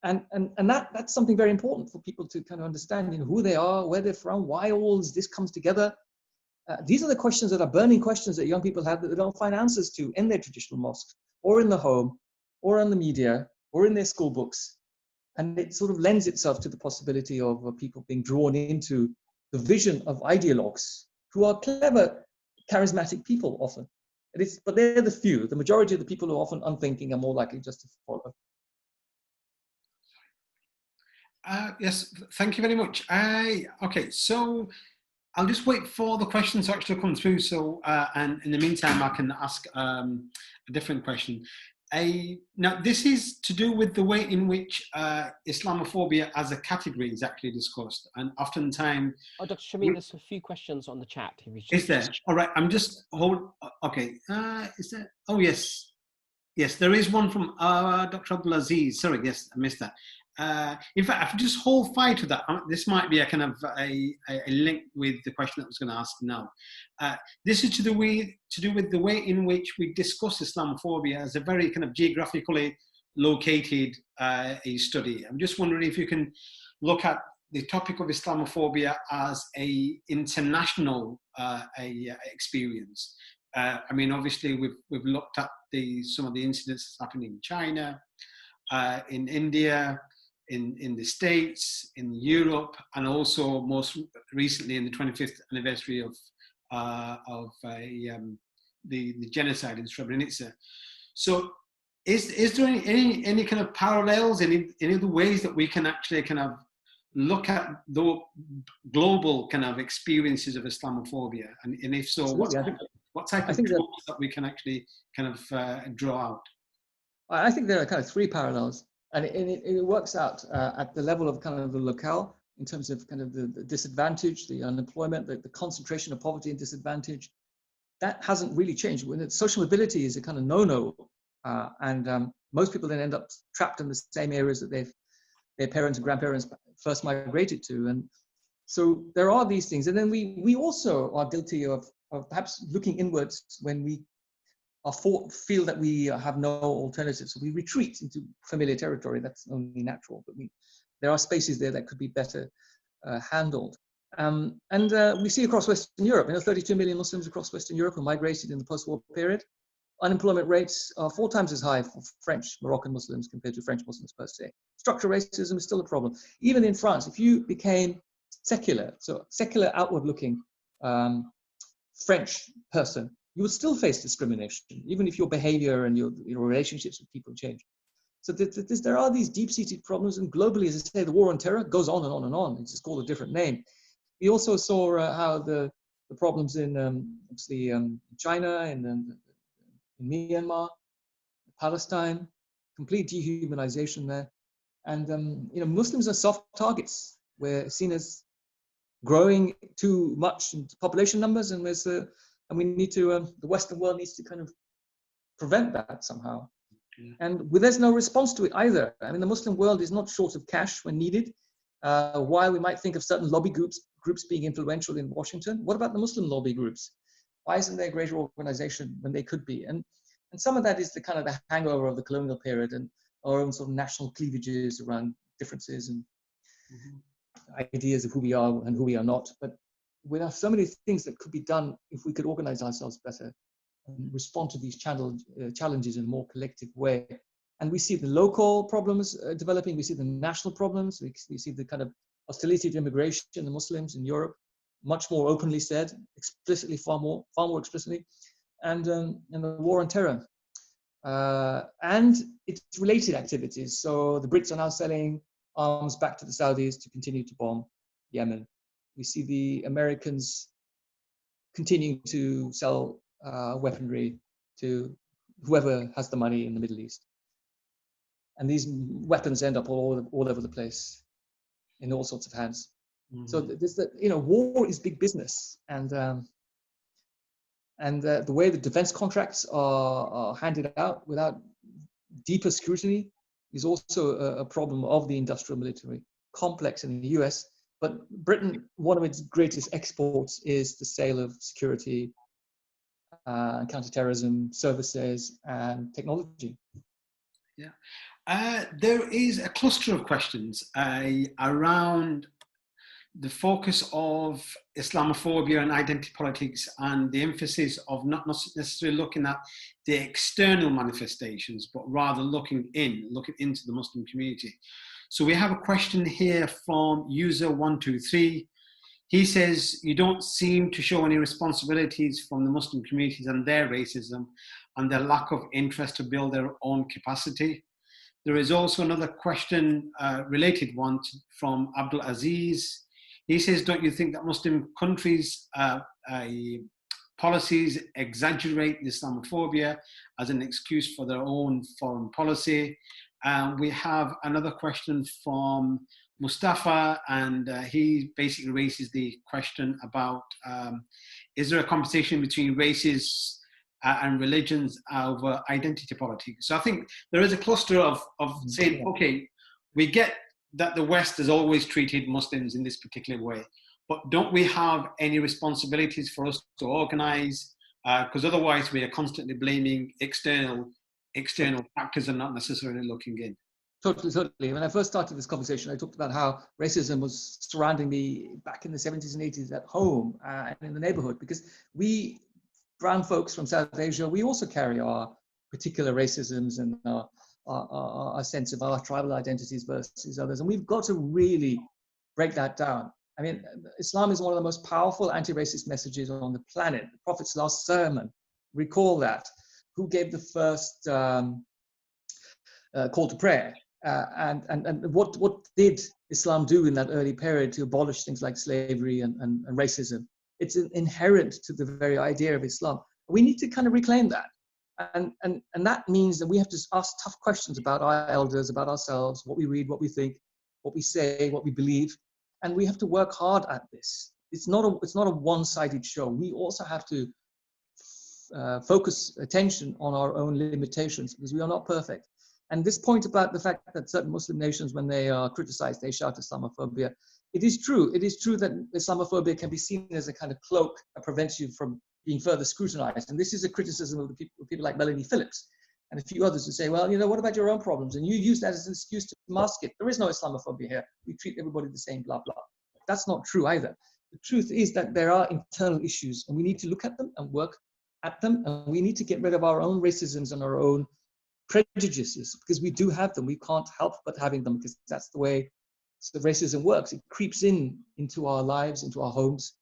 And that's something very important for people to kind of understand, you know, who they are, where they're from, why all this comes together. These are the questions that are burning questions that young people have that they don't find answers to in their traditional mosques, or in the home, or on the media, or in their school books. And it sort of lends itself to the possibility of people being drawn into the vision of ideologues who are clever, charismatic people often. But they're the few. The majority of the people who are often unthinking are more likely just to follow. Yes, thank you very much. Okay, so I'll just wait for the questions to actually come through. So, and in the meantime, I can ask a different question. Now, this is to do with the way in which Islamophobia as a category is actually discussed, and oftentimes. Oh, Dr. Shamim, there's a few questions on the chat. Is there? All right, I'm just okay. Is there? Oh yes, yes. There is one from Dr. Abdulaziz. Sorry, yes, I missed that. In fact, if you just hold fire to that, this might be a kind of a link with the question that I was going to ask now. This is to do with the way in which we discuss Islamophobia as a very kind of geographically located a study. I'm just wondering if you can look at the topic of Islamophobia as a international experience. I mean, obviously, we've looked at some of the incidents that's happening in China, in India, in the States, in Europe, and also most recently in the 25th anniversary of the genocide in Srebrenica. So is there any kind of parallels, any of the ways that we can actually kind of look at the global kind of experiences of Islamophobia? And if so, what type of tools that we can actually kind of draw out? I think there are kind of three parallels, and it works out at the level of kind of the locale, in terms of kind of the disadvantage, the unemployment, the concentration of poverty and disadvantage. That hasn't really changed. When social mobility is a kind of no-no, and most people then end up trapped in the same areas that their parents and grandparents first migrated to. And so there are these things. And then we also are guilty of perhaps looking inwards when we feel that we have no alternatives. So we retreat into familiar territory. That's only natural, but there are spaces there that could be better handled. And we see across Western Europe, 32 million Muslims across Western Europe who migrated in the post-war period. Unemployment rates are 4 times as high for French Moroccan Muslims compared to French Muslims per se. Structural racism is still a problem. Even in France, if you became secular, so secular outward-looking French person, you would still face discrimination, even if your behavior and your relationships with people change. So there are these deep-seated problems, and globally, as I say, the war on terror goes on and on and on. It's just called a different name. We also saw how the problems in obviously China and in Myanmar, Palestine, complete dehumanization there, and Muslims are soft targets. We're seen as growing too much in population numbers, and we need to the Western world needs to kind of prevent that somehow. Yeah. And there's no response to it either. I mean, the Muslim world is not short of cash when needed. While we might think of certain lobby groups being influential in Washington, what about the Muslim lobby groups? Why isn't there greater organization when they could be? And some of that is the kind of the hangover of the colonial period and our own sort of national cleavages around differences and ideas of who we are and who we are not. But we have so many things that could be done if we could organize ourselves better and respond to these challenges in a more collective way. And we see the local problems developing, we see the national problems, we see the kind of hostility to immigration, the Muslims in Europe, much more openly said, explicitly, far more explicitly, and the war on terror. And its related activities. So the Brits are now selling arms back to the Saudis to continue to bomb Yemen. We see the Americans continuing to sell weaponry to whoever has the money in the Middle East. And these weapons end up all over the place in all sorts of hands. Mm-hmm. So war is big business, and the way the defense contracts are handed out without deeper scrutiny is also a problem of the industrial military complex in the US. But Britain, one of its greatest exports is the sale of security, counterterrorism services, and technology. Yeah. There is a cluster of questions around the focus of Islamophobia and identity politics, and the emphasis of not necessarily looking at the external manifestations, but rather looking into the Muslim community. So we have a question here from user 123. He says, you don't seem to show any responsibilities from the Muslim communities and their racism and their lack of interest to build their own capacity. There is also another question, related one from Abdul Aziz. He says, don't you think that Muslim countries' policies exaggerate Islamophobia as an excuse for their own foreign policy? We have another question from Mustafa, and he basically raises the question about, is there a competition between races and religions over identity politics? So I think there is a cluster of saying, okay, we get that the West has always treated Muslims in this particular way, but don't we have any responsibilities for us to organize? Because otherwise we are constantly blaming external factors and not necessarily looking in. Totally. When I first started this conversation, I talked about how racism was surrounding me back in the 70s and 80s at home and in the neighborhood, because we brown folks from South Asia, we also carry our particular racisms and our our sense of our tribal identities versus others. And we've got to really break that down. I mean, Islam is one of the most powerful anti-racist messages on the planet. The Prophet's last sermon, recall that. Who gave the first call to prayer? And what did Islam do in that early period to abolish things like slavery and racism? It's inherent to the very idea of Islam. We need to kind of reclaim that. And that means that we have to ask tough questions about our elders, about ourselves, what we read, what we think, what we say, what we believe. And we have to work hard at this. It's not a one-sided show. We also have to focus attention on our own limitations, because we are not perfect. And this point about the fact that certain Muslim nations, when they are criticized, they shout Islamophobia. It is true. It is true that Islamophobia can be seen as a kind of cloak that prevents you from being further scrutinized. And this is a criticism of the people like Melanie Phillips and a few others who say, well, you know, what about your own problems? And you use that as an excuse to mask it. There is no Islamophobia here. We treat everybody the same, blah, blah. That's not true either. The truth is that there are internal issues, and we need to look at them and work at them. And we need to get rid of our own racisms and our own prejudices, because we do have them. We can't help but having them, because that's the way the racism works. It creeps into our lives, into our homes.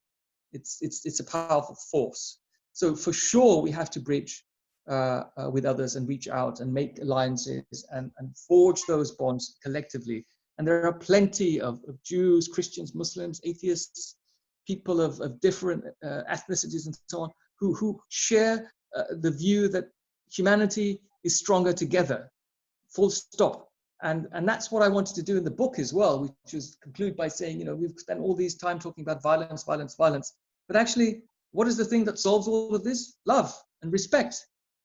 It's a powerful force. So for sure, we have to bridge with others and reach out and make alliances and forge those bonds collectively. And there are plenty of Jews, Christians, Muslims, atheists, people of different ethnicities and so on, who share the view that humanity is stronger together, full stop. And that's what I wanted to do in the book as well, which was conclude by saying, you know, we've spent all this time talking about violence, violence, violence. But actually, what is the thing that solves all of this? Love and respect,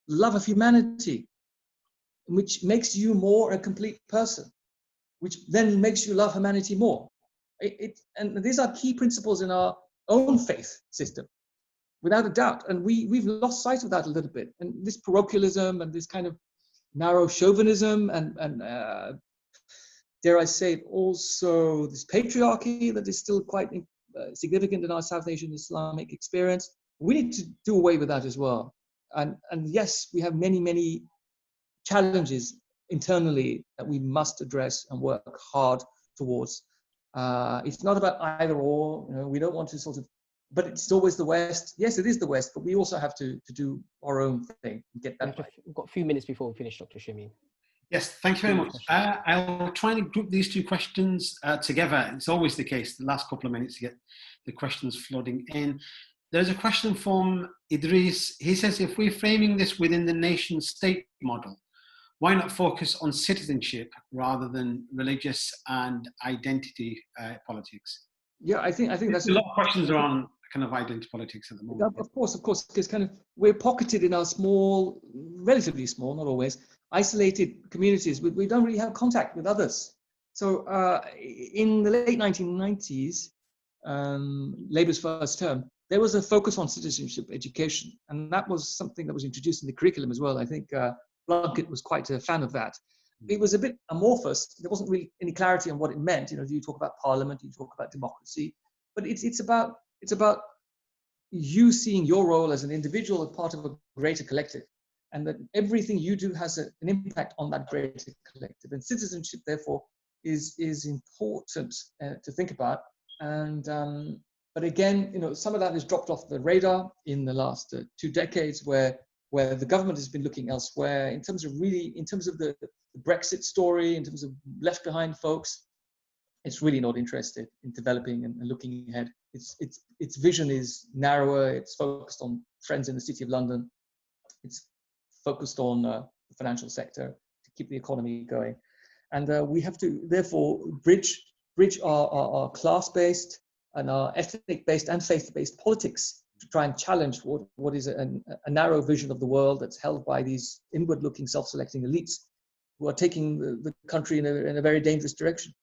love of humanity, which makes you more a complete person, which then makes you love humanity more. And these are key principles in our own faith system, without a doubt. And we've lost sight of that a little bit. And this parochialism and this kind of narrow chauvinism and dare I say it, also this patriarchy that is still quite significant in our South Asian Islamic experience. We need to do away with that as well. And yes, we have many, many challenges internally that we must address and work hard towards. It's not about either or, you know, we don't want to sort of, but it's always the West. Yes, it is the West, but we also have to do our own thing and get that right. We've got a few minutes before we finish, Dr. Shamim. Yes, thank you very much. I'll try and group these two questions together. It's always the case, the last couple of minutes to get the questions flooding in. There's a question from Idris. He says, if we're framing this within the nation state model, why not focus on citizenship rather than religious and identity politics? Yeah, I think that's a lot of questions around kind of identity politics at the moment. Of course, because kind of we're pocketed in our small, relatively small, not always, isolated communities. We don't really have contact with others. So in the late 1990s, Labour's first term, there was a focus on citizenship education, and that was something that was introduced in the curriculum as well. I think Plunkett was quite a fan of that. It was a bit amorphous. There wasn't really any clarity on what it meant. You know, you talk about parliament, you talk about democracy, but it's about you seeing your role as an individual as part of a greater collective, and that everything you do has an impact on that greater collective. And citizenship, therefore, is important to think about. And but again, you know, some of that has dropped off the radar in the last 2 decades, where the government has been looking elsewhere in terms of the Brexit story, in terms of left behind folks. It's really not interested in developing and looking ahead. Its vision is narrower. It's focused on friends in the City of London. It's focused on the financial sector to keep the economy going. And we have to therefore bridge our class-based and our ethnic-based and faith-based politics to try and challenge what is a narrow vision of the world that's held by these inward-looking, self-selecting elites who are taking the country in a very dangerous direction.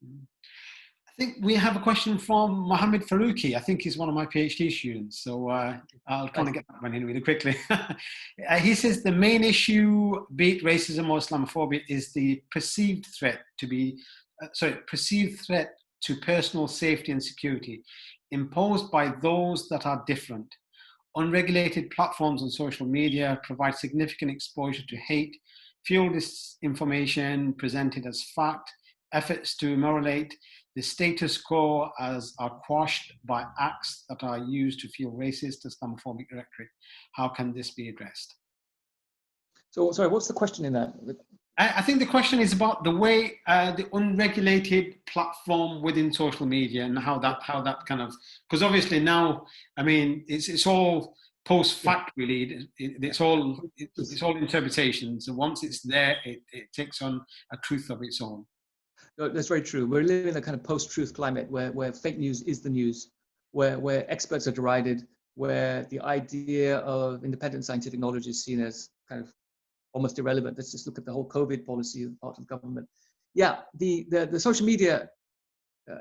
I think we have a question from Mohammed Farouki. I think he's one of my PhD students, so I'll kind of get that one in really quickly. He says the main issue, be it racism or Islamophobia, is the perceived threat to personal safety and security imposed by those that are different. Unregulated platforms on social media provide significant exposure to hate, fuel disinformation presented as fact, efforts to immolate the status quo are quashed by acts that are used to fuel racist, Islamophobic rhetoric. How can this be addressed? So, sorry, what's the question in that? I think the question is about the way the unregulated platform within social media and how that kind of, because obviously now, I mean, it's all post-fact really. It's all interpretations. And once it's there, it takes on a truth of its own. That's very true. We're living in a kind of post-truth climate where fake news is the news, where experts are derided, where the idea of independent scientific knowledge is seen as kind of almost irrelevant. Let's just look at the whole COVID policy of part of the government. Yeah, the social media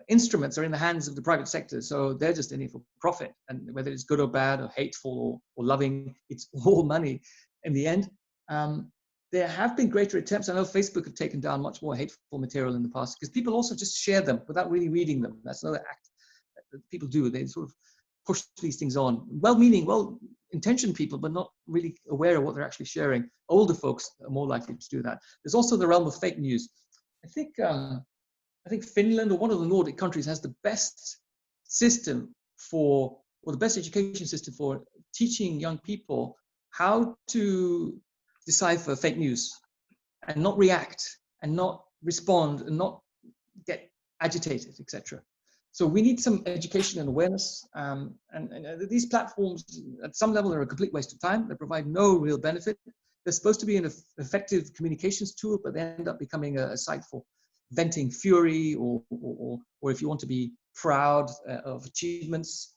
instruments are in the hands of the private sector, so they're just in it for profit. And whether it's good or bad or hateful or loving, it's all money in the end. There have been greater attempts. I know Facebook have taken down much more hateful material in the past because people also just share them without really reading them. That's another act that people do. They sort of push these things on. Well-meaning, well-intentioned people, but not really aware of what they're actually sharing. Older folks are more likely to do that. There's also the realm of fake news. I think Finland or one of the Nordic countries has the best system or the best education system for teaching young people how to decipher fake news and not react and not respond and not get agitated, etc. So we need some education and awareness. And these platforms, at some level, are a complete waste of time. They provide no real benefit. They're supposed to be an effective communications tool, but they end up becoming a site for venting fury, or if you want to be proud of achievements,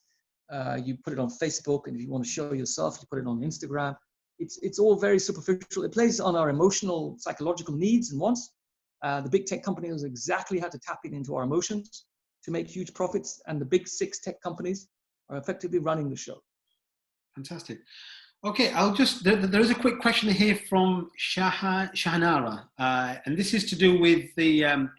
you put it on Facebook, and if you want to show yourself, you put it on Instagram. It's all very superficial. It plays on our emotional, psychological needs and wants. The big tech companies know exactly how to tap into our emotions to make huge profits, and the big 6 tech companies are effectively running the show. Fantastic. Okay, there is a quick question here from Shahanara, and this is to do with the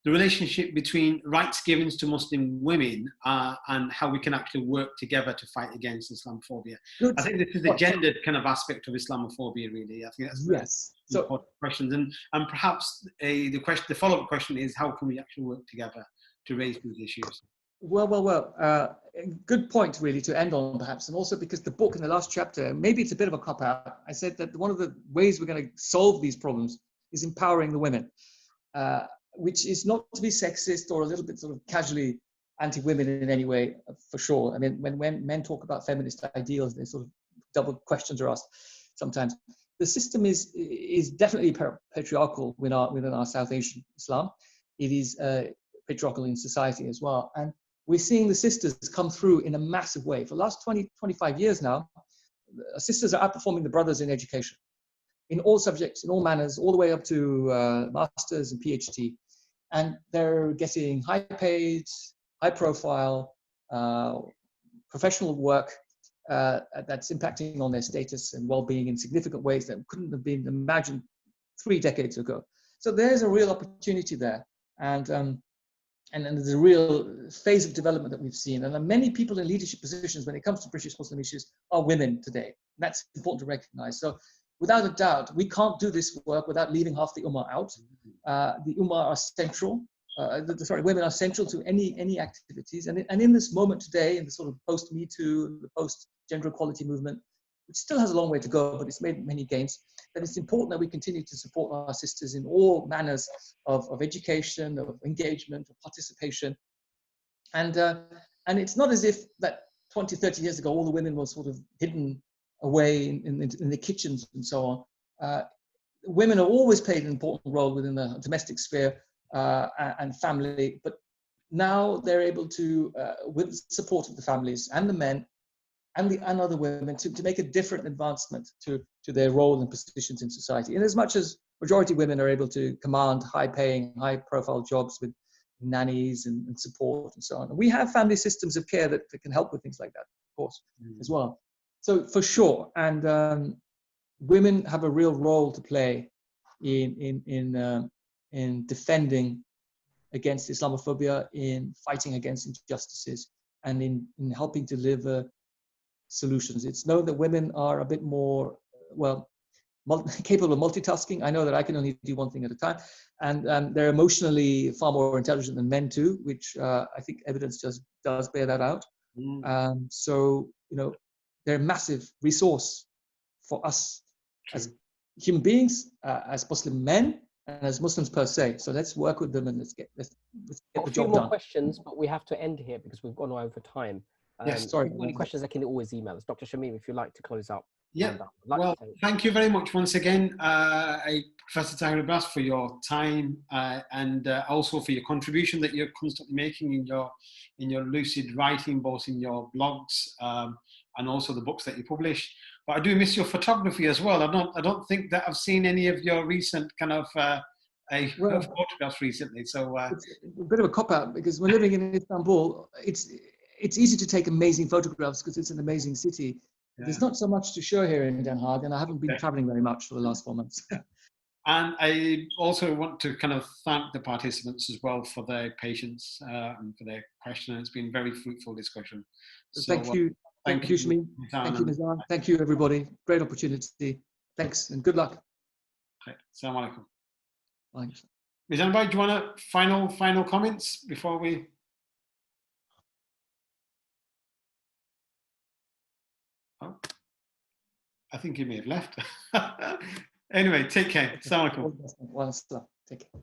relationship between rights given to Muslim women and how we can actually work together to fight against Islamophobia. Good. I think this is the gendered kind of aspect of Islamophobia, really. I think that's important questions. And perhaps the follow-up question is, how can we actually work together to raise these issues? Well, good point really to end on perhaps, and also because the book in the last chapter, maybe it's a bit of a cop-out, I said that one of the ways we're going to solve these problems is empowering the women, which is not to be sexist or a little bit sort of casually anti-women in any way, for sure. I mean, when men talk about feminist ideals, they sort of double questions are asked sometimes. The system is definitely patriarchal within our South Asian Islam. It is patriarchal in society as well. And we're seeing the sisters come through in a massive way. For the last 20, 25 years now, sisters are outperforming the brothers in education, in all subjects, in all manners, all the way up to masters and PhD. And they're getting high paid, high profile, professional work that's impacting on their status and well-being in significant ways that couldn't have been imagined 3 decades ago. So there's a real opportunity there. And there's a real phase of development that we've seen. And many people in leadership positions when it comes to British Muslim issues are women today. That's important to recognize. So without a doubt, we can't do this work without leaving half the Ummah out. The Ummah are central. Women are central to any activities. And in this moment today, in the sort of post-Me Too, the post-gender equality movement, which still has a long way to go, but it's made many gains, that it's important that we continue to support our sisters in all manners of education, of engagement, of participation. And it's not as if that 20, 30 years ago, all the women were sort of hidden away in the kitchens and so on. Women have always played an important role within the domestic sphere and family, but now they're able to, with the support of the families and the men, and other women to make a different advancement to their role and positions in society. In as much as majority women are able to command high-paying, high-profile jobs with nannies and support and so on. And we have family systems of care that can help with things like that, of course, as well. So for sure, and women have a real role to play in defending against Islamophobia, in fighting against injustices, and in helping to deliver solutions. It's known that women are a bit more, capable of multitasking. I know that I can only do one thing at a time. And they're emotionally far more intelligent than men too, which I think evidence just does bear that out. So, you know, they're a massive resource for us as human beings, as Muslim men, and as Muslims per se. So let's work with them and let's get the job done. A few more questions, but we have to end here because we've gone over time. Yes, sorry. If you have any questions, they can always email us. Dr. Shamim, if you'd like to close out. Yeah. Well, thank you very much once again, Professor Tahir Abbas, for your time and also for your contribution that you're constantly making in your lucid writing, both in your blogs and also the books that you publish. But I do miss your photography as well. I don't think that I've seen any of your recent kind of photographs recently. So it's a bit of a cop-out because we're living in Istanbul. It's easy to take amazing photographs because it's an amazing city. Yeah. There's not so much to show here in Den Haag, and I haven't been traveling very much for the last 4 months. And I also want to kind of thank the participants as well for their patience and for their question. It's been a very fruitful discussion. So, thank you. Thank you, Shamim. Thank you, Nizam. Thank you, everybody. Great opportunity. Thanks and good luck. Okay. Assalamu alaikum. Thanks. Mizan Bhai, do you want to final comments before we? Oh, I think he may have left. Anyway, take care. Assalamu alaikum. Well, take care.